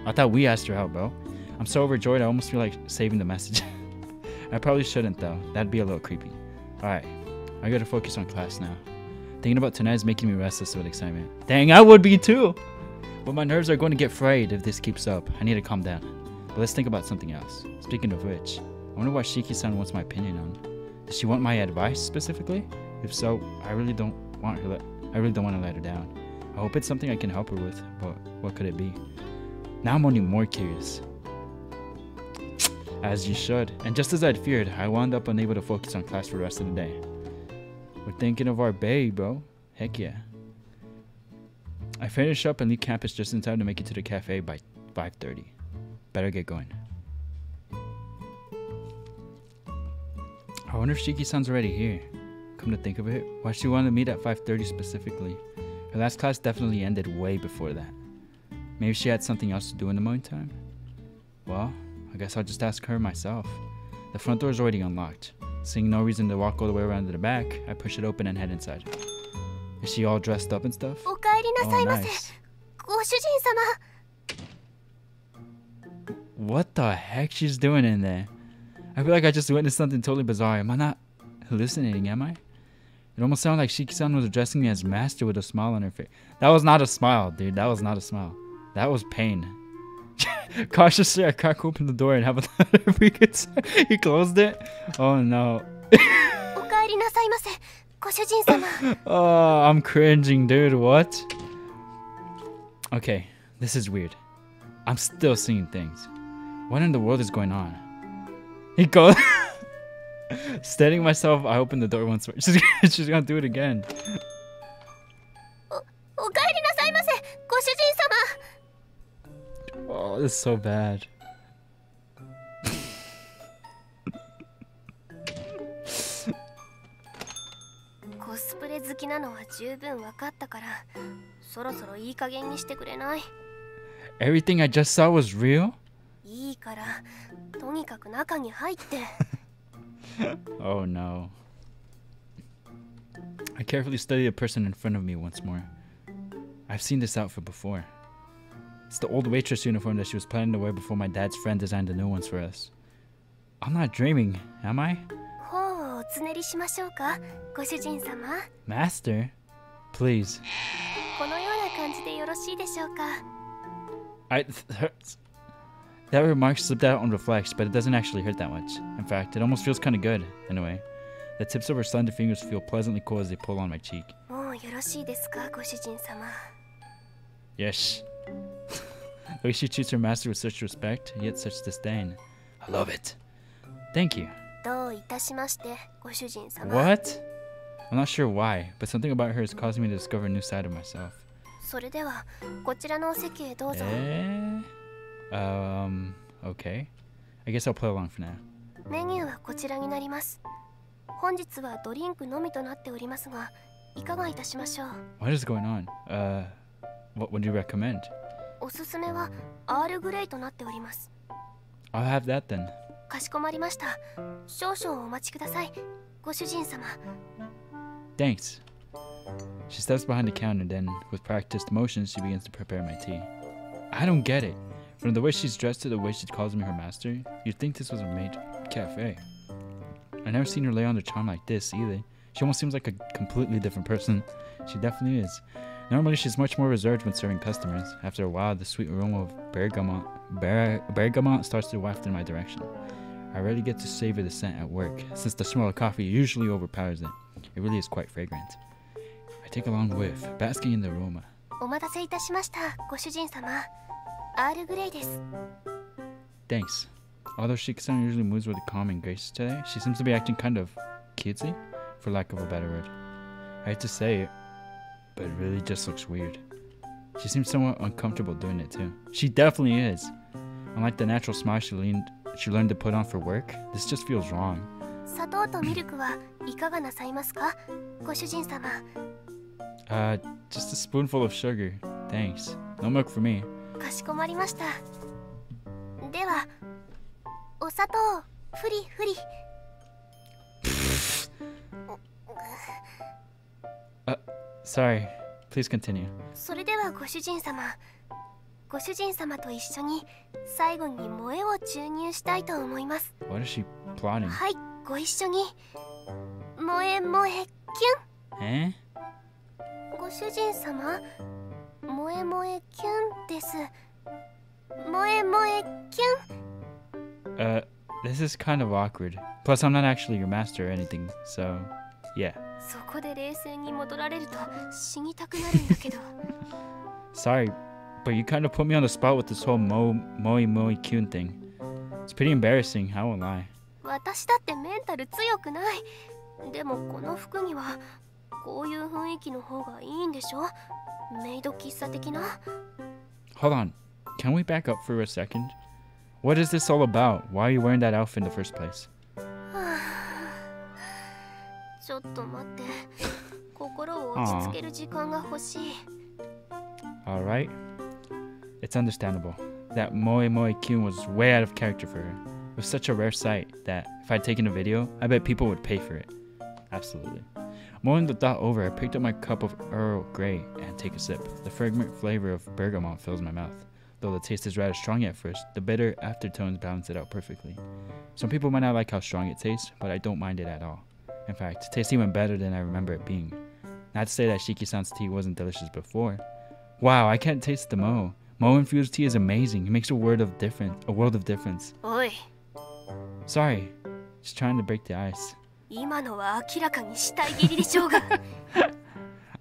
I thought we asked her out, bro. I'm so overjoyed I almost feel like saving the message. I probably shouldn't though. That'd be a little creepy. Alright, I gotta focus on class now. Thinking about tonight is making me restless with excitement. Dang, I would be too! But my nerves are going to get frayed if this keeps up. I need to calm down. But let's think about something else. Speaking of which, I wonder what Shiki-san wants my opinion on. Does she want my advice specifically? If so, I really don't want to let her down. I hope it's something I can help her with, but what could it be? Now I'm only more curious. As you should. And just as I'd feared, I wound up unable to focus on class for the rest of the day. We're thinking of our bae, bro. Heck yeah. I finish up and leave campus just in time to make it to the cafe by 5:30. Better get going. I wonder if Shiki-san's already here. Come to think of it, why she wanted to meet at 5:30 specifically? Her last class definitely ended way before that. Maybe she had something else to do in the meantime? Well, I guess I'll just ask her myself. The front door is already unlocked. Seeing no reason to walk all the way around to the back, I push it open and head inside. Is she all dressed up and stuff? Oh, nice. What the heck she's doing in there? I feel like I just witnessed something totally bizarre. Am I not hallucinating, am I? It almost sounded like Shiki-san was addressing me as master with a smile on her face. That was not a smile, dude. That was not a smile. That was pain. Cautiously, I crack open the door and have a letter. He closed it. Oh no. お帰りなさいませ、ご主人様。Oh, I'm cringing, dude. What? Okay, this is weird. I'm still seeing things. What in the world is going on? He goes. Steadying myself, I open the door once more. She's gonna do it again. お帰りなさいませ、ご主人様。 Oh, this is so bad. コスプレ好きなのは十分分かったから、そろそろいい加減にしてくれない？ Everything I just saw was real? いいから、とにかく中に入って。Oh no. I carefully study the person in front of me once more. I've seen this outfit before. It's the old waitress uniform that she was planning to wear before my dad's friend designed the new ones for us. I'm not dreaming, am I? ほう、おつねりしましょうか、ご主人様。 Master? Please. このような感じでよろしいでしょうか。 That remark slipped out on reflex, but it doesn't actually hurt that much. In fact, it almost feels kind of good, in a way. The tips of her slender fingers feel pleasantly cool as they pull on my cheek. もうよろしいですか、ご主人様。 Yes. The way she treats her master with such respect, yet such disdain. I love it. Thank you. どういたしまして、ご主人様。 What? I'm not sure why, but something about her is causing me to discover a new side of myself. それでは、こちらのお席へどうぞ。Okay. I guess I'll play along for now. メニューはこちらになります。本日はドリンクのみとなっておりますが、いかがいたしましょう。 What is going on? What would you recommend? おすすめはアールグレイとなっております。 I'll have that then. かしこまりました。少々お待ちください、ご主人様。 Thanks. She steps behind the counter, then, with practiced motions, she begins to prepare my tea. I don't get it. From the way she's dressed to the way she calls me her master, you'd think this was a maid cafe. I've never seen her lay on the charm like this either. She almost seems like a completely different person. She definitely is. Normally, she's much more reserved when serving customers. After a while, the sweet aroma of bergamot starts to waft in my direction. I rarely get to savor the scent at work, since the smell of coffee usually overpowers it. It really is quite fragrant. I take a long whiff, basking in the aroma. お待たせいたしました、ご主人様。アールグレイです。 Thanks. Although Shiki-san usually moves with a calm and grace today, she seems to be acting kind of cutesy, for lack of a better word. I hate to say it, but it really just looks weird. She seems somewhat uncomfortable doing it too. She definitely is. Unlike the natural smile she learned to put on for work, this just feels wrong. 砂糖とミルクはいかがなさいますか、ご主人様。 Just a spoonful of sugar. Thanks. No milk for me. かしこまりました。では、お砂糖、ふりふり。Sorry. Please continue. それではご主人様。ご主人様と一緒に最後に萌えを注入したいと思います。 What is she plotting? はい、ご一緒に。萌え萌えキュン。ご主人様、萌え萌えキュンです。萌え萌えキュン。This is kind of awkward. Plus, I'm not actually your master or anything, so yeah. そこで冷静に戻られると死にたくなるんだけど。Sorry, but you kind of put me on the spot with this whole moi kyun thing. It's pretty embarrassing, I won't lie. 私だってメンタル強くない。でもこの服にはこういう雰囲気の方がいいんでしょ。メイド喫茶的な。Hold on. Can we back up for a second? What is this all about? Why are you wearing that outfit in the first place? ちょっと待って。心を落ち着ける時間が欲しい。Alright. It's understandable. That moi kyun was way out of character for her. It was such a rare sight that if I'd taken a video, I bet people would pay for it. Absolutely. Mulling the thought over, I picked up my cup of Earl Grey and take a sip. The fragrant flavor of bergamot fills my mouth. Though the taste is rather strong at first, the bitter aftertones balance it out perfectly. Some people might not like how strong it tastes, but I don't mind it at all. In fact, it tastes even better than I remember it being. Not to say that Shiki-san's tea wasn't delicious before. Wow, I can't taste the mo, Moe infused tea is amazing. It makes a world of difference. おい、 Sorry, just trying to break the ice. 今のは明らかに死体切りでしょうが。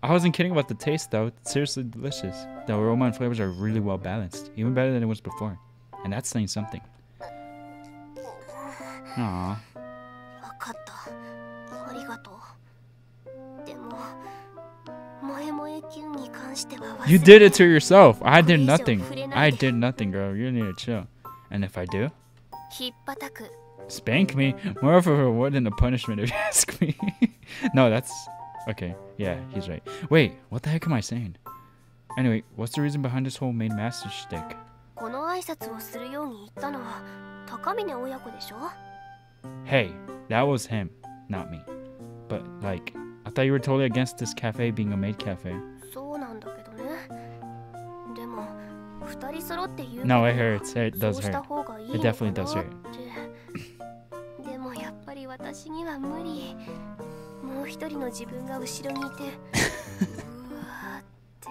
I wasn't kidding about the taste though. It's seriously delicious. The aroma and flavors are really well balanced, even better than it was before. And that's saying something. Aww. 分かった。ありがとう。でも、萌え萌えキュンに関しては忘れ You did it to yourself. I did nothing. I did nothing, girl. You need to chill. And if I do? ひっぱたく。 Spank me? More of a reward than a punishment if you ask me. No, that's... Okay, yeah, he's right. Wait, what the heck am I saying? Anyway, what's the reason behind this whole main master shtick? この挨拶をするように言ったのは高峰親子でしょ。 Hey, that was him, not me. But, like, I thought you were totally against this cafe being a maid cafe. そうなんだけどね。でも、二人揃って言う No, it hurts. It そう does した hurt. 方がいい It のか definitely な does って。 hurt. でもやっぱり私には無理。もう一人の自分が後ろにいて、うわーって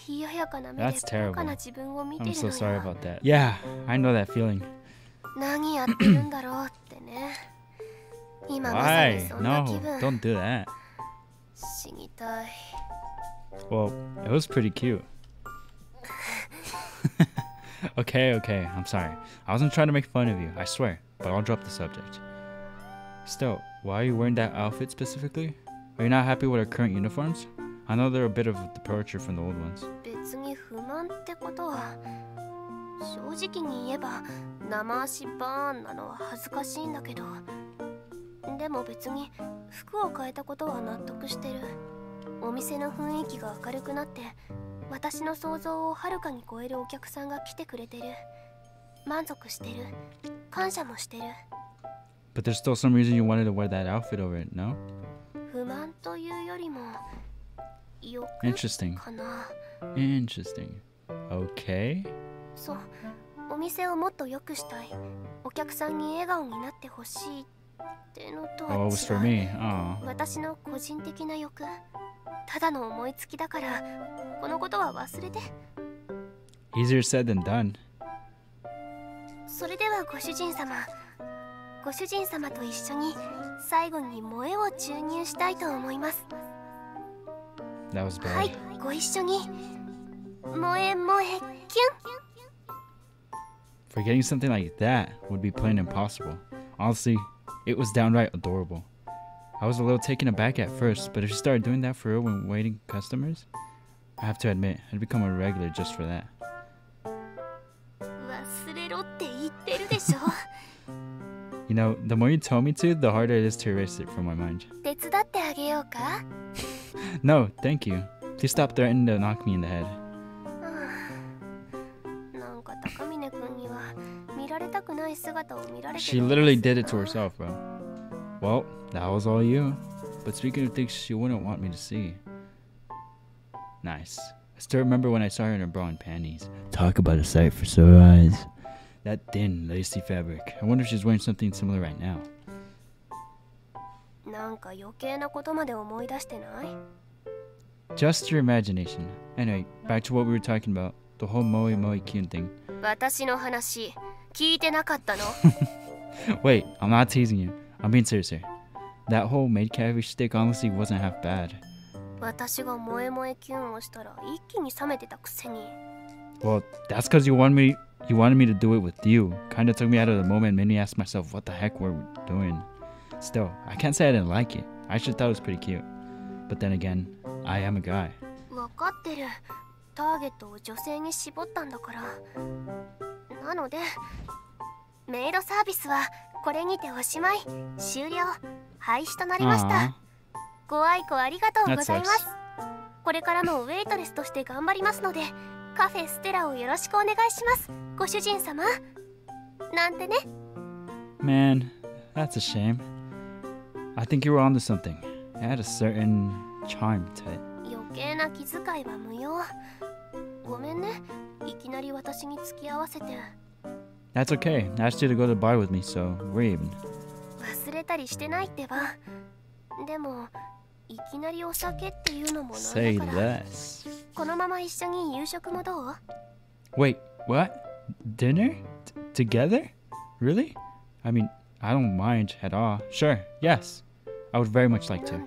冷ややかな目で That's terrible. バカな自分を見て I'm る so の sorry よ。 about that. Yeah, I know that feeling. 何やってるんだろうってね。今まさに Why? そんな No, 気分。 don't do that. 死にたい。 Well, it was pretty cute. Okay, I'm sorry. I wasn't trying to make fun of you, I swear, but I'll drop the subject. Still, why are you wearing that outfit specifically? Are you not happy with our current uniforms? I know they're a bit of a departure from the old ones. 別に不満ってことは、正直に言えば生足バーンなのは恥ずかしいんだけど、でも別に服を変えたことは納得してる。お店の雰囲気が明るくなって、私の想像をはるかに超えるお客さんが来てくれてる。満足してる。感謝もしてる。 But there's still some reason you wanted to wear that outfit over it, no? 不満というよりも欲 Interesting. かな。 Interesting. Okay. そう、お店をもっと良くしたい。お客さんに笑顔になってほしいってのとは Oh, it was for 違う。 me. Oh. 私の個人的な欲。ただの思いつきだから、このことは忘れて。 Easier said than done. それではご主人様。ご主人様と一緒に最後に萌えを注入したいと思います。 That was はい bad.、ご一緒に。萌え萌えキュン。 Forgetting something like that would be plain impossible. Honestly, it was downright adorable. I was a little taken aback at first, but if you started doing that for real when waiting customers, I have to admit, I'd become a regular just for that. 忘れろって言ってるでしょ。 You know, the more you told me to, the harder it is to erase it from my mind. 手伝ってあげようか。 No, thank you. Please stop threatening to knock me in the head. なんか高峰君には見られたくない姿を見られて She るん literally です did it to herself, bro. Well, that was all you. But speaking of things she wouldn't want me to see. Nice. I still remember when I saw her in her bra and panties. Talk about a sight for sore eyes. That thin, lacy fabric. I wonder if she's wearing something similar right now. なんか余計なことまで思い出してない？ Just your imagination. Anyway, back to what we were talking about. The whole moe moe kyun thing. 私の話聞いてなかったの？ Wait, I'm not teasing you. I'm being serious here. That whole maid cafe shtick honestly wasn't half bad. 私が萌え萌えキュンをしたら一気に冷めてたくせに。 Well, that's because you wanted me to do it with you. Kinda took me out of the moment and made me ask myself what the heck we're doing. Still, I can't say I didn't like it. I actually thought it was pretty cute. But then again, I am a guy. わかってる。ターゲットを女性に絞ったんだから。なので、メイドサービスはこれにておしまい。終了。廃止となりました。ご愛顧ありがとうございます。これからもウェイトレスとして頑張りますので、カフェステラをよろしくお願いします。ご主人様。なんてね。 Man, that's a shame. I think you were onto something. It had a certain charm to it. 余計な気遣いは無用。ごめんね。いきなり私に付き合わせて。 That's okay. I asked you to go to the bar with me, so we're even. 忘れたりしてないってば。でも、いきなりお酒っていうのもなん Say だから。 less. このまま一緒に夕食もどう？ Wait, what? Dinner? Together? Really? I mean, I don't mind at all. Sure, yes. I would very much like to.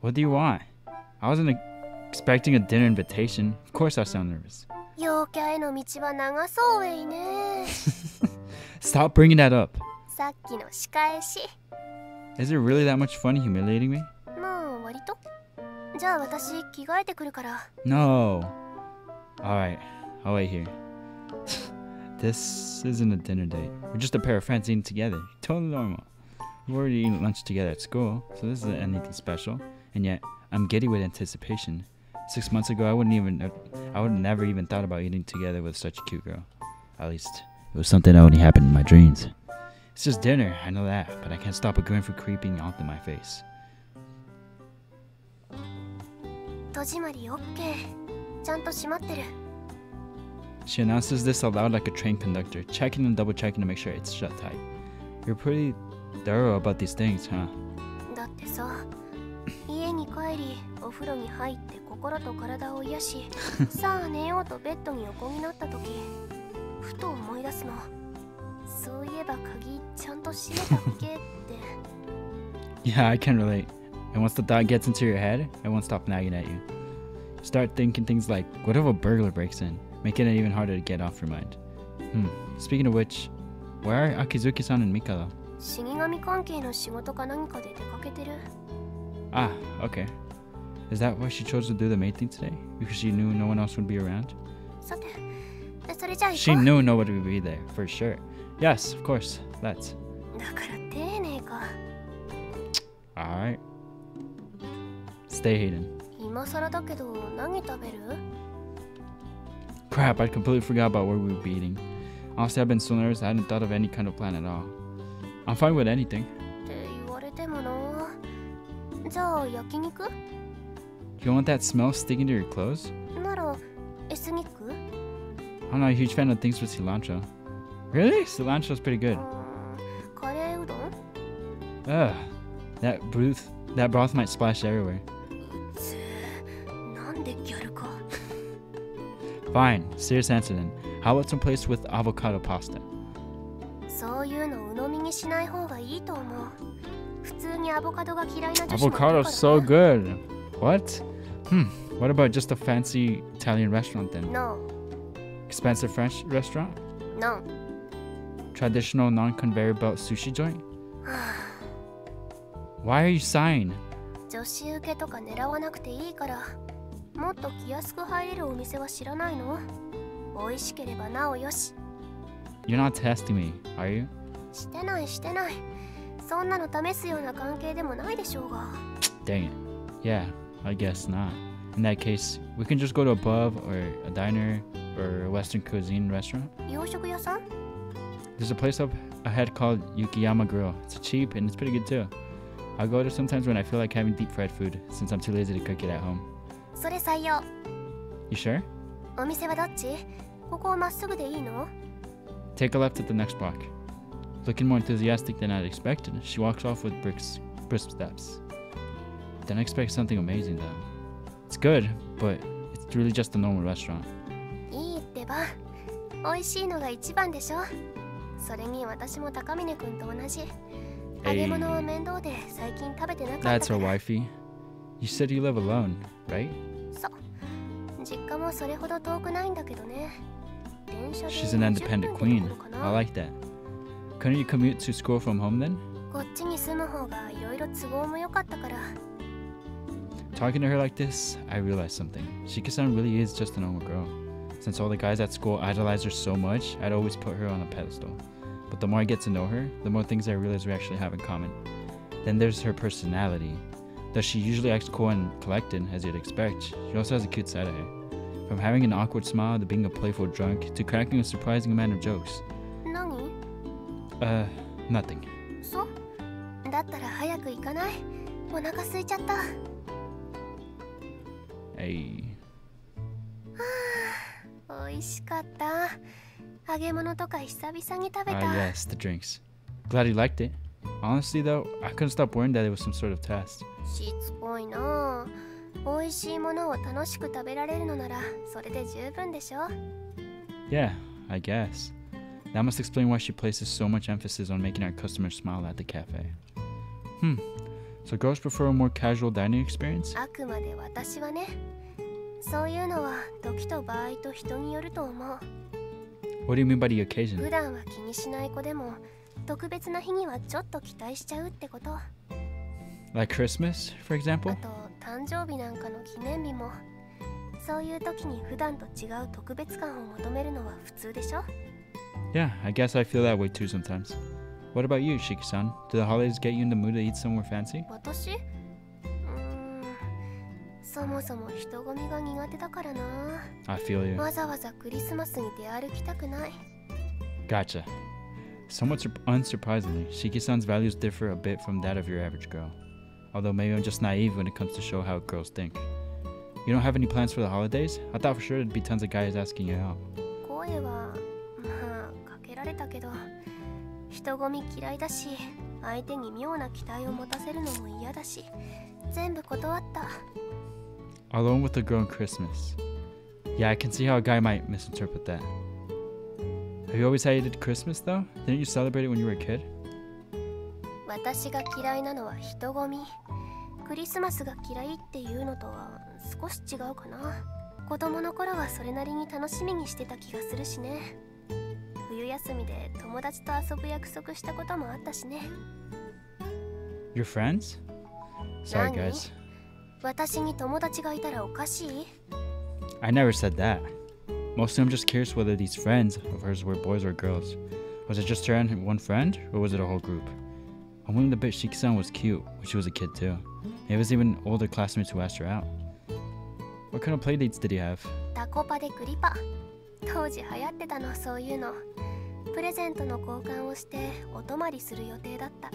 What do you want? I wasn't expecting a dinner invitation. Of course I sound nervous. Stop bringing that up. Is it really that much fun humiliating me? No. Alright, I'll wait here. This isn't a dinner date. We're just a pair of friends eating together. Totally normal. We've already eaten lunch together at school, so this isn't anything special. And yet, I'm giddy with anticipation. 6 months ago, I would never even thought about eating together with such a cute girl. At least, it was something that only happened in my dreams. It's just dinner, I know that, but I can't stop a grin from creeping onto my face. She announces this aloud like a train conductor, checking and double checking to make sure it's shut tight. You're pretty thorough about these things, huh? Yeah, I can relate. And once the thought gets into your head, I won't stop nagging at you. Start thinking things like, what if a burglar breaks in? Making it even harder to get off your mind. Speaking of which, where are Akizuki-san and Mikado? Ah, okay. Is that why she chose to do the mating today? Because she knew no one else would be around? She knew nobody would be there, for sure. Yes, of course. Let's. Alright. Stay hidden. Crap, I completely forgot about where we would be eating. Honestly, I've been so nervous I hadn't thought of any kind of plan at all. I'm fine with anything. You want that smell sticking to your clothes? I'm not a huge fan of things with cilantro. Really? Cilantro's pretty good. Ugh. That broth might splash everywhere. Fine. Serious answer then. How about some place with avocado pasta? Avocado's so good. What? What about just a fancy Italian restaurant then? No. Expensive French restaurant? No. Traditional non-conveyor belt sushi joint? Why are you sighing? You're not testing me, are you? Dang it. Yeah, I guess not. In that case, we can just go to a pub or a diner or a Western cuisine restaurant. There's a place up ahead called Yukiyama Grill. It's cheap and it's pretty good too. I go there sometimes when I feel like having deep fried food, since I'm too lazy to cook it at home. You sure? Take a left at the next block. Looking more enthusiastic than I'd expected, she walks off with brisk steps. Didn't expect something amazing though. It's good, but it's really just a normal restaurant. Hey, that's her wifey. You said you live alone, right? She's an independent queen. I like that. Couldn't you commute to school from home then? Talking to her like this, I realized something. Shiki-san really is just a normal girl. Since all the guys at school idolize her so much, I'd always put her on a pedestal. But the more I get to know her, the more things I realize we actually have in common. Then there's her personality. Though she usually acts cool and collected, as you'd expect, she also has a cute side of her. From having an awkward smile to being a playful drunk to cracking a surprising amount of jokes. Nothing. Hey. Yes, the drinks. Glad you liked it. Honestly though, I couldn't stop worrying that it was some sort of test. 美味しいものを楽しく食べられるのならそれで十分でしょ。 Yeah, I guess. That must explain why she places so much emphasis on making our customers smile at the cafe. So girls prefer a more casual dining experience? あくまで私はね、そういうのは時と場合と人によると思う。 What do you mean by the occasion? 普段は気にしない子でも特別な日にはちょっと期待しちゃうってこと。 Like Christmas, for あ example? と誕生日なんかの記念日も、そういう時に普段と違う特別感を求めるのは普通でしょ。 Yeah, I guess I feel that way too sometimes. What about you, Shiki-san? Do the holidays get you in the mood to eat somewhere fancy? 私そもそも人混みが苦手だからな。 I feel you. わざわざクリスマスに出歩きたくない。 Gotcha. Somewhat unsurprisingly, Shiki-san's values differ a bit from that of your average girl. Although maybe I'm just naive when it comes to show how girls think. You don't have any plans for the holidays? I thought for sure there'd be tons of guys asking you out. 声はまあかけられたけど、人混み嫌いだし、相手に妙な期待を持たせるのも嫌だし、全部断った。 Alone with a girl on Christmas. Yeah, I can see how a guy might misinterpret that. Have you always hated Christmas though? Didn't you celebrate it when you were a kid? 私が嫌いなのは人混み。クリスマスが嫌いっていうのとは少し違うかな。子供の頃はそれなりに楽しみにしてた気がするしね。冬休みで友達と遊ぶ約束したこともあったしね。 Your friends? Sorry 何？ guys. 私に友達がいたらおかしい？ I never said that. Mostly I'm just curious whether these friends of hers were boys or girls. Was it just her and one friend, or was it a whole group? I'm willing to bet Shiki-san was cute when she was a kid too. It was even older classmates who asked her out. What kind of playdates did you have? タコパでクリパ。当時流行ってたの、そういうの。プレゼントの交換をしてお泊まりする予定だった。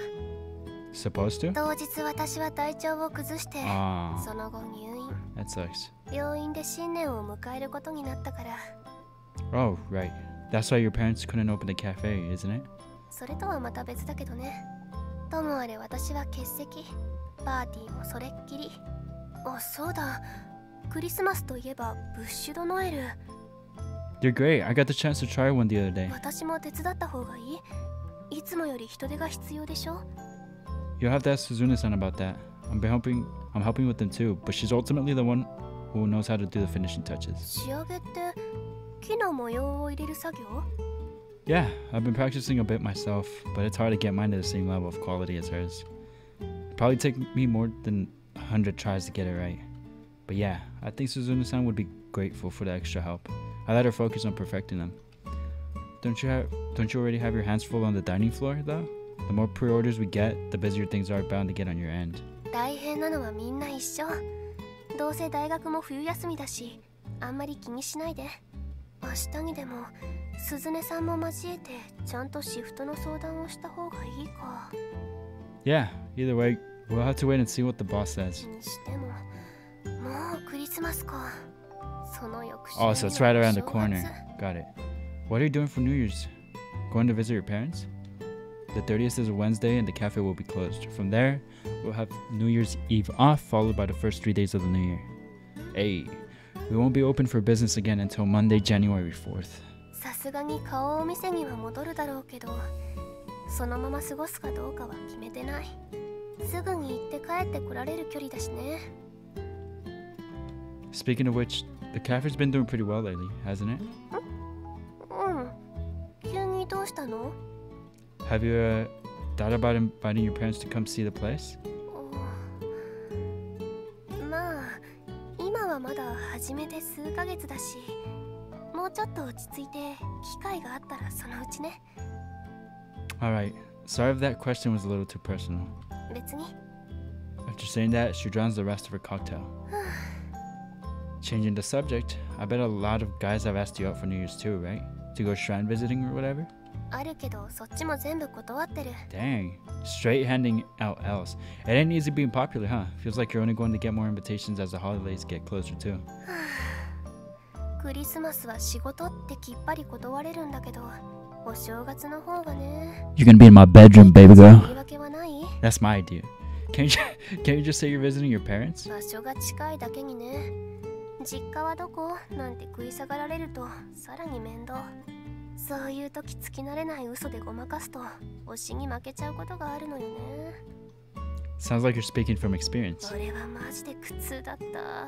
Supposed to? 当日私は体調を崩して、 Ah, その後入院。 that sucks. 病院で新年を迎えることになったから。 Oh, right. That's why your parents couldn't open the cafe, isn't it? それとはまた別だけどね。ともあれ私は欠席。パーティーもそれっきり。あ、そうだ。クリスマスといえばブッシュドノエル。 You're great. I got the chance to try one the other day. 私も手伝った方がいい？いつもより人手が必要でしょ？ You'll have to ask Suzune-san about that. I'm helping with them too, but she's ultimately the one who knows how to do the finishing touches. 仕上げって木の模様を入れる作業？ Yeah, I've been practicing a bit myself, but it's hard to get mine to the same level of quality as hers. It'd probably take me more than 100 tries to get it right. But yeah, I think Suzune-san would be grateful for the extra help. I let her focus on perfecting them. Don't you already have your hands full on the dining floor though? The more pre-orders we get, the busier things are bound to get on your end. 大変なのはみんな一緒。どうせ大学も冬休みだし、あんまり気にしないで。明日にでも鈴音さんも交えてちゃんとシフトの相談をした方がいいか。 Yeah, either way, we'll have to wait and see what the boss says. にしても、もうクリスマスか。その翌週 Oh, に so は it's right around the 正月。 corner. Got it. What are you doing for New Year's? Going to visit your parents? The 30th is a Wednesday and the cafe will be closed. From there, we'll have New Year's Eve off, followed by the first 3 days of the new year. Hey, we won't be open for business again until Monday, January 4th. さすがに顔をお店には戻るだろうけど、そのまま過ごすかどうかは決めてない。すぐに行って帰ってこられる距離だしね。 Speaking of which, the cafe's been doing pretty well lately, hasn't it? うん。急にどうしたの？ Have you thought about inviting your parents to come see the place? まあ、今はまだ始めて数ヶ月だし、もうちょっと落ち着いて機会があったらそのうちね。 Alright, sorry if that question was a little too personal. 別に。 After saying that, she drowns the rest of her cocktail. Changing the subject, I bet a lot of guys have asked you out for New Year's too, right? To go shrine visiting or whatever? あるけど、そっちも全部断ってる。 Dang, straight handing out L's. It ain't easy being popular, huh? Feels like you're only going to get more invitations as the holidays get closer too. クリスマスは仕事ってきっぱり断れるんだけど、お正月の方がね。 You're gonna be in my bedroom, baby girl. 言い訳はない？ That's my idea. Can't you just say you're visiting your parents? 場所が近いだけにね。実家はどこなんて食い下がられるとさらに面倒。そういう時つき慣れない嘘でごまかすと推しに負けちゃうことがあるのよね。 Sounds like you're speaking from experience. 俺はマジで苦痛だった。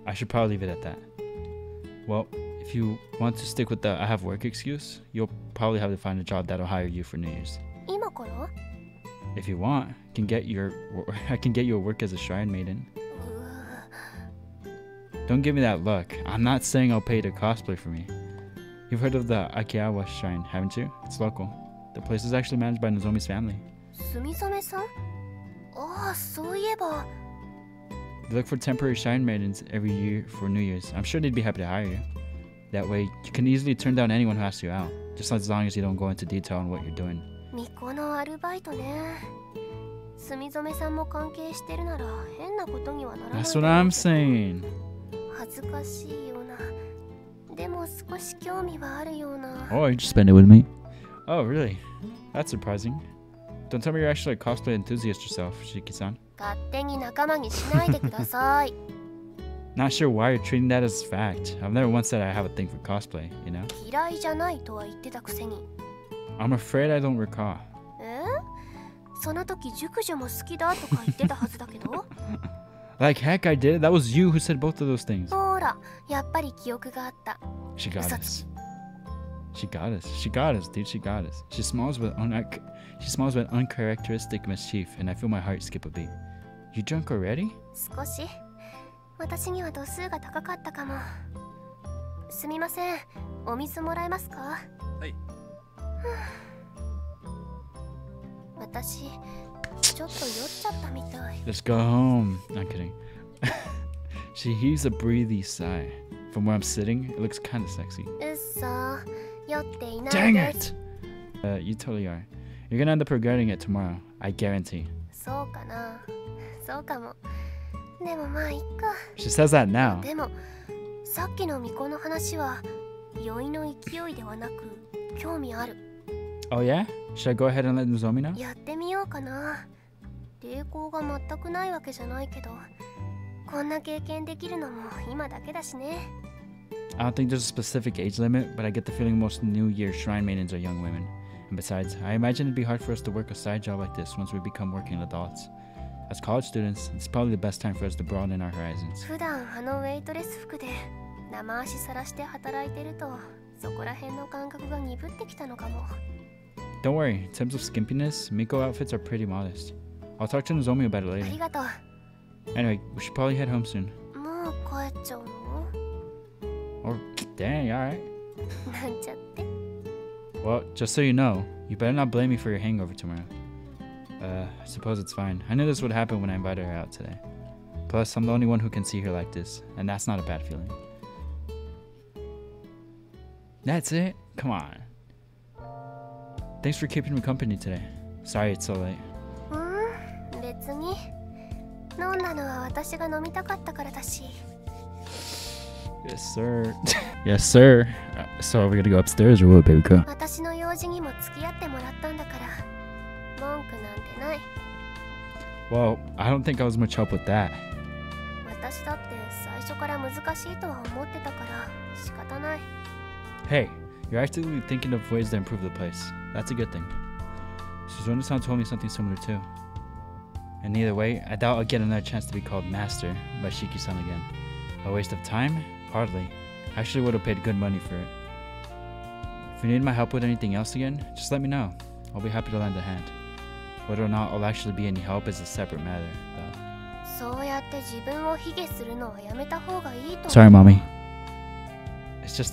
I should probably leave it at that. Well, if you want to stick with the I have work excuse, you'll probably have to find a job that'll hire you for New Year's. 今から If you want, I can get you a work as a shrine maiden. Don't give me that look. I'm not saying I'll pay you to cosplay for me. You've heard of the Akiawa shrine, haven't you? It's local. The place is actually managed by Nozomi's family. すみぞめさんああ、そういえば They look for temporary shrine maidens every year for New Year's. I'm sure they'd be happy to hire you. That way, you can easily turn down anyone who asks you out, just as long as you don't go into detail on what you're doing. 巫女のアルバイトね。すみぞめさんも関係してるなら変なことにはならない。 That's what I'm saying. 恥ずかしいような。でも少し興味はあるような。 Oh, you just spend it with me? Oh, really? That's surprising. Don't tell me you're actually a cosplay enthusiast yourself, Shiki-san. 勝手に仲間にしないでください。 Not sure why you're treating that as fact. I've never once said I have a thing for cosplay, you know? 嫌いじゃないとは言ってたくせに。 I'm afraid I don't recall. その時熟女も好きだとか言ってたはずだけど。Like heck I did. That was you who said both of those things. ほら、やっぱり記憶があった。 She got us. She got us. She got us, dude. She got us. She smiles with uncharacteristic mischief, and I feel my heart skip a beat. You drunk already? 少し。私には度数が高かったかも。すみません。お水もらえますか？はい。私、ちょっと酔っちゃったみたい。 Let's go home. I'm kidding. She heaves a breathy sigh. From where I'm sitting, it looks kind of sexy. うっそ、酔っていない Dang です。 it! You totally are. You're gonna end up regretting it tomorrow. I guarantee. そうかな。そうかも。でもまあいっか。 She says that now. でも、さっきの巫女の話は酔いの勢いではなく興味ある。 Oh yeah? Should I go ahead and let Nozomi know? やってみようかな。抵抗が全くないわけじゃないけど、こんな経験できるのも今だけだしね。 I don't think there's a specific age limit, but I get the feeling most New Year shrine maidens are young women. And besides, I imagine it'd be hard for us to work a side job like this once we become working adults. As college students, it's probably the best time for us to broaden our horizons. 普段あのウェイトレス服で生足さらして働いてると、そこら辺の感覚が鈍ってきたのかも。 Don't worry, in terms of skimpiness, Miko outfits are pretty modest. I'll talk to Nozomi about it あり later. がとう。 Anyway, we should probably head home soon. もう帰っちゃうの？ Or, dang, alright. なんちゃって。 Well, just so you know, you better not blame me for your hangover tomorrow. I suppose it's fine. I knew this would happen when I invited her out today. Plus, I'm the only one who can see her like this, and that's not a bad feeling. That's it? Come on. Thanks for keeping me company today. Sorry it's so late. 別に。飲んだのは私が飲みたかったからだし。 Yes, sir. Yes, sir. So are we gonna go upstairs or what, baby girl? 私の用事にも付き合ってもらったんだから、文句なんてない。 Well, I don't think I was much help with that. 私だって最初から難しいとは思ってたから仕方ない。 Hey, you're actively thinking of ways to improve the place. That's a good thing. Suzuno-san told me something similar too. And either way, I doubt I'll get another chance to be called Master by Shiki-san again. A waste of time? Hardly. I actually would have paid good money for it. If you need my help with anything else again, just let me know. I'll be happy to lend a hand. Whether or not I'll actually be any help is a separate matter, though. そうやって自分を卑下するのはやめた方がいいと。 Sorry, mommy. It's just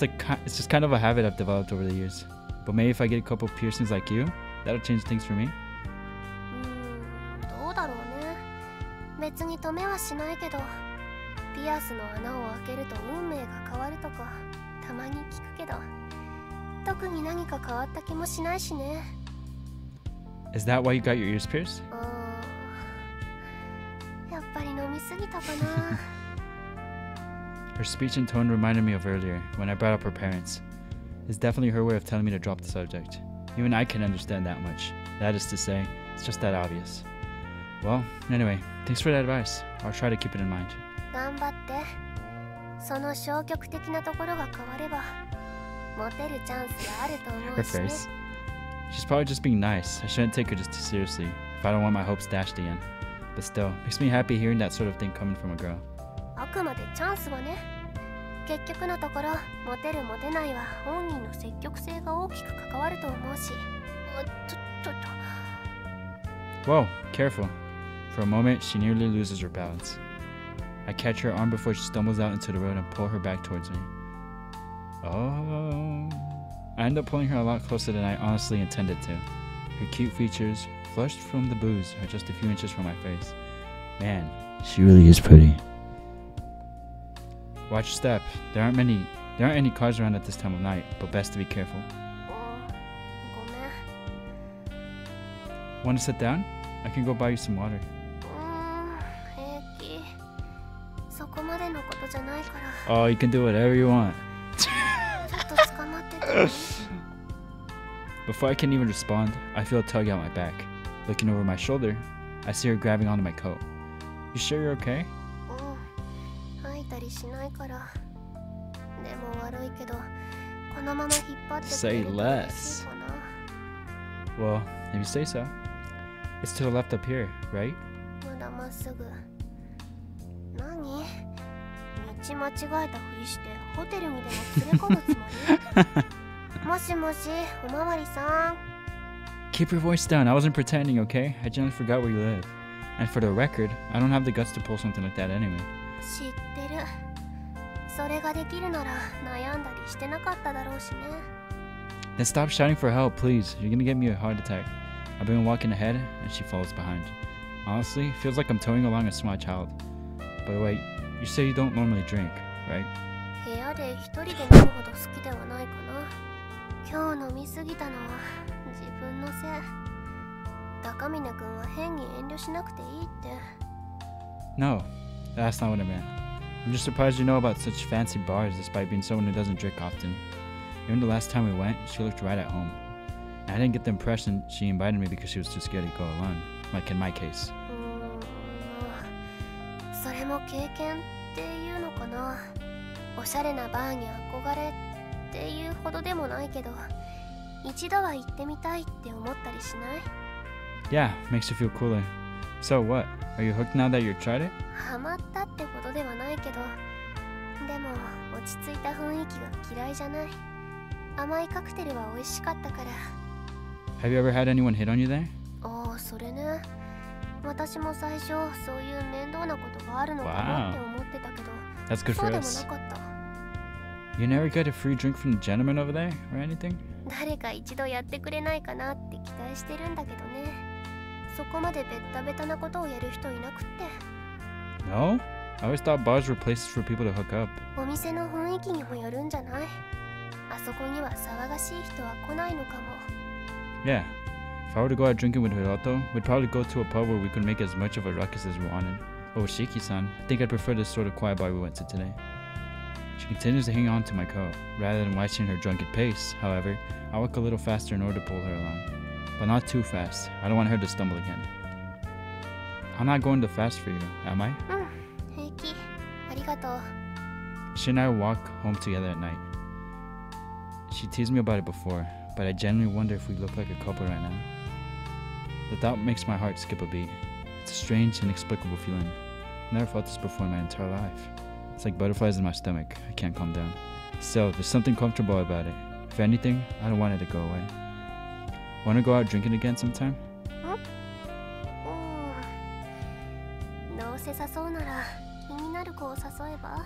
kind of a habit I've developed over the years. But maybe if I get a couple piercings like you, that'll change things for me. どうだろうね。別に止めはしないけど、ピアスの穴を開けると運命が変わるとかたまに聞くけど、特に何か変わった気もしないしね。 Is that why you got your ears pierced? やっぱり飲みすぎたかな。 Her speech and tone reminded me of earlier, when I brought up her parents. It's definitely her way of telling me to drop the subject. Even I can understand that much. That is to say, it's just that obvious. Well, anyway, thanks for that advice. I'll try to keep it in mind. 頑張って。その消極的なところが変われば、モテるチャンスがあると思 Her うしね。 face. She's probably just being nice. I shouldn't take her just too seriously if I don't want my hopes dashed again. But still, makes me happy hearing that sort of thing coming from a girl. あくまでチャンスはね。結局のところ、モテるモテないは本人の積極性が大きく関わると思うし。Whoa, careful. For a moment, she nearly loses her balance. I catch her arm before she stumbles out into the road and pull her back towards me. Oh. I end up pulling her a lot closer than I honestly intended to. Her cute features, flushed from the booze, are just a few inches from my face. Man, she really is pretty. Watch your step. There aren't any cars around at this time of night, but best to be careful. ごめん。 Want to sit down? I can go buy you some water. 平気。そこまでのことじゃないから。 Oh, you can do whatever you want. ちょっと捕まってて。 Before I can even respond, I feel a tug at my back. Looking over my shoulder, I see her grabbing onto my coat. You sure you're okay? 吐いたりしないから。でも悪いけど、このまま引っ張ってくれると嬉しいかな。 Well, if you say so. It's to the left up here, right? まだまっすぐ。何？道間違えたふりしてホテルにでも連れ込むつもり？もしもし、おまわりさん。 Keep your voice down. I wasn't pretending, okay? I generally forgot where you live. And for the record, I don't have the guts to pull something like that anyway. 知ってる。それができるなら悩んだりしてなかっただろうしね。 Then stop shouting for help, please. You're gonna get me a heart attack. I've been walking ahead, and she follows behind. Honestly, it feels like I'm towing along a small child. But wait, you say you don't normally drink, right? 部屋で一人で飲むほど好きではないかな。今日飲みすぎたのは自分のせい。高峰君は変に遠慮しなくていいって。 No, that's not what I meant. I'm just surprised you know about such fancy bars despite being someone who doesn't drink often. Even the last time we went, she looked right at home. I didn't get the impression she invited me because she was too scared to go alone, like in my case. それも経験っていうのかな。おしゃれなバーに憧れっていうほどでもないけど、一度は行ってみたいって思ったりしない？ Yeah, makes you feel cooler. So what? Are you hooked now that you've tried it? ハマったってほどではないけど、でも落ち着いた雰囲気が嫌いじゃない。甘いカクテルは美味しかったから。 Have you ever had anyone hit on you there? ああ、それね。私も最初そういう面倒なことがあるのかなって思ってたけど、 That's good そう for でも us. なかった。 You never get a free drink from the gentleman over there or anything? 誰か一度やってくれないかなって期待してるんだけどね。そこまでベッタベタなことをやる人いなくって。 No? I always thought bars were places for people to hook up. お店の雰囲気にもよるんじゃない？あそこには騒がしい人は来ないのかも。 Yeah. If I were to go out drinking with Hiroto, we'd probably go to a pub where we could make as much of a ruckus as we wanted. But with Shiki-san, I think I'd prefer this sort of quiet bar we went to today. She continues to hang on to my coat. Rather than watching her drunken pace, however, I walk a little faster in order to pull her along. But not too fast. I don't want her to stumble again. I'm not going too fast for you, am I? 平気。ありがとう。 She and I walk home together at night. She teased me about it before, but I genuinely wonder if we look like a couple right now. The thought makes my heart skip a beat. It's a strange, inexplicable feeling. I've never felt this before in my entire life. It's like butterflies in my stomach. I can't calm down. Still, there's something comfortable about it. If anything, I don't want it to go away. Want to go out drinking again sometime? どうせ誘うなら気になる子を誘えば？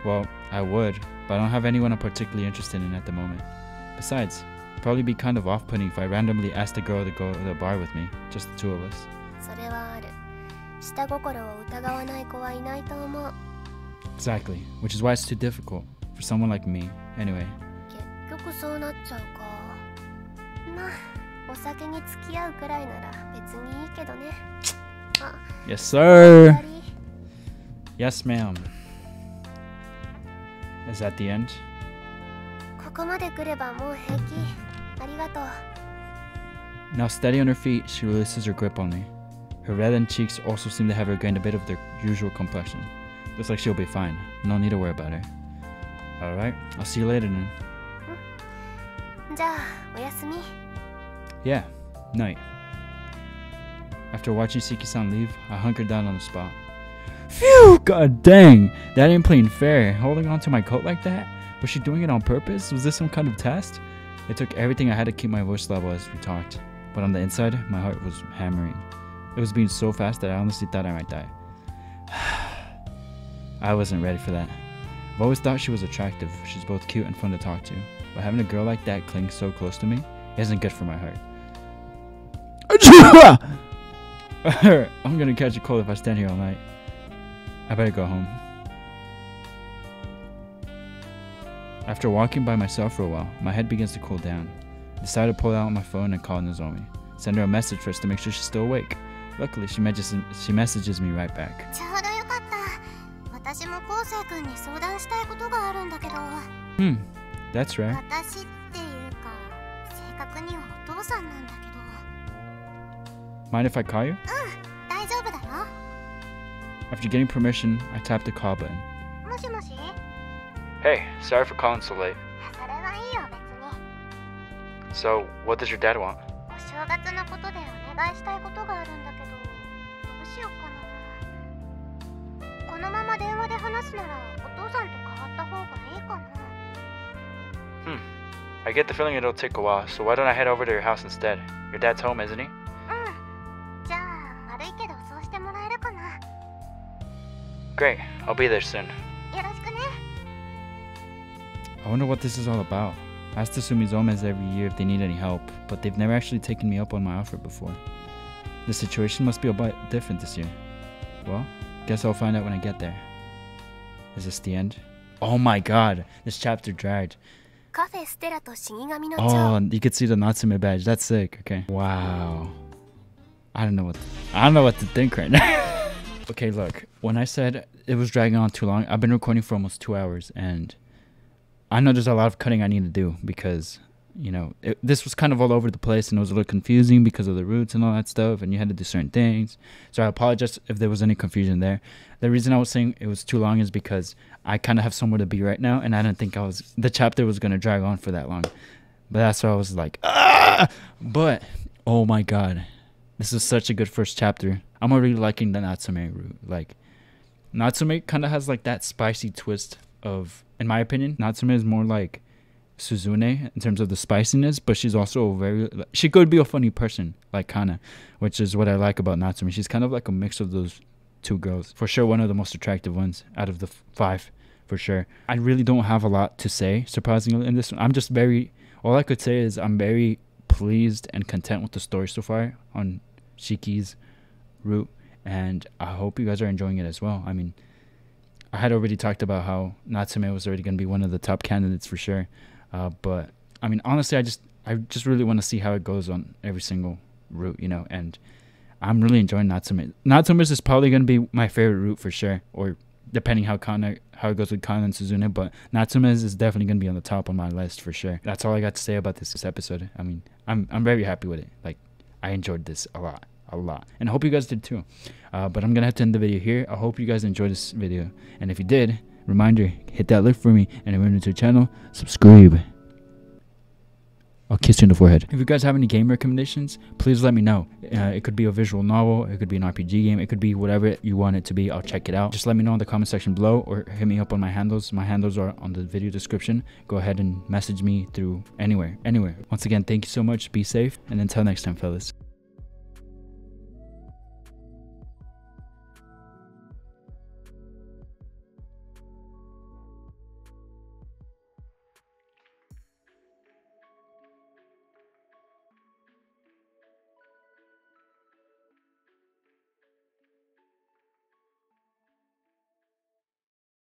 Well, I would, but I don't have anyone I'm particularly interested in at the moment. Besides, it'd probably be kind of off-putting if I randomly asked a girl to go to the bar with me, just the two of us. それはある。下心を疑わない子はいないと思う。 Exactly, which is why it's too difficult for someone like me. Anyway. 結局そうなっちゃうか。まあ、お酒に付き合うくらいなら別にいいけどね。あ、 Yes, sir. Yes, ma'am. Is that the end? ここまで来ればもう平気。ありがとう。Now steady on her feet, she releases her grip on me. Her reddened cheeks also seem to have regained a bit of their usual complexion. Looks like she'll be fine. No need to worry about her. Alright, I'll see you later then. じゃあおやすみ。 Yeah, night. After watching Siki-san leave, I hunkered down on the spot. Phew! God dang! That ain't playing fair. Holding on to my coat like that? Was she doing it on purpose? Was this some kind of test? It took everything I had to keep my voice level as we talked. But on the inside, my heart was hammering. It was beating so fast that I honestly thought I might die. I wasn't ready for that. I've always thought she was attractive. She's both cute and fun to talk to. But having a girl like that cling so close to me isn't good for my heart. I'm gonna catch a cold if I stand here all night. I better go home. After walking by myself for a while, my head begins to cool down. I decided to pull out my phone and call Natsume. Send her a message first to make sure she's still awake. Luckily, she messages me right back. ちょうどよかった。私も昴生君に相談したいことがあるんだけど。That's right. 私っていうか、正確にはお父さんなんだけど。 Mind if I call you? 大丈夫だよ。 After getting permission, I tapped the call button. もしもし？ Hey, sorry for calling so late. それはいいよ別に。 So, what does your dad want? お正月のことでお願いしたいことがあるんだけど、どうしようかな。このまま電話で話すならお父さんと変わった方がいいかな。 I get the feeling it'll take a while, so why don't I head over to your house instead? Your dad's home, isn't he? じゃあ悪いけどそうしてもらえるかな。 Great, I'll be there soon. よろしくね。 I wonder what this is all about. I ask the Sumizomes every year if they need any help, but they've never actually taken me up on my offer before. The situation must be a bit different this year. Well, guess I'll find out when I get there. Is this the end? Oh my god, this chapter dragged. カフェステラと死神の蝶。 Oh, you could see the Natsume badge. That's sick. Okay. Wow. I don't know what to think right now. Okay, look. When I said it was dragging on too long, I've been recording for almost 2 hours, and I know there's a lot of cutting I need to do because, you know, this was kind of all over the place and it was a little confusing because of the roots and all that stuff, and you had to do certain things. So I apologize if there was any confusion there. The reason I was saying it was too long is because I kind of have somewhere to be right now, and I didn't think the chapter was going to drag on for that long. But that's why I was like, ah! But, oh my god. This is such a good first chapter. I'm already liking the Natsume route. Like, Natsume kind of has like that spicy twist of, in my opinion, Natsume is more like Suzune in terms of the spiciness, but she's also she could be a funny person, like Kana, which is what I like about Natsume. She's kind of like a mix of those two girls. For sure, one of the most attractive ones out of the 5, for sure. I really don't have a lot to say, surprisingly, in this one. I'm just all I could say is I'm very pleased and content with the story so far on Shiki's route, and I hope you guys are enjoying it as well. I mean, I had already talked about how Natsume was already going to be one of the top candidates for sure, but I mean, honestly, I just really want to see how it goes on every single route, you know, and I'm really enjoying Natsume. Natsume is probably going to be my favorite route for sure, or depending how it goes with Kana and Suzune, but Natsume is definitely going to be on the top on my list for sure. That's all I got to say about this episode. I mean, I'm very happy with it. Like, I enjoyed this a lot, and I hope you guys did too. But I'm gonna have to end the video here. I hope you guys enjoyed this video, and if you did, reminder, hit that like for me, and if you're new to the channel, subscribe. I'll kiss you in the forehead. If you guys have any game recommendations, please let me know. It could be a visual novel, it could be an RPG game, it could be whatever you want it to be. I'll check it out. Just let me know in the comment section below, or hit me up on my handles. My handles are on the video description. Go ahead and message me through anywhere. Once again, thank you so much. Be safe, and until next time, fellas.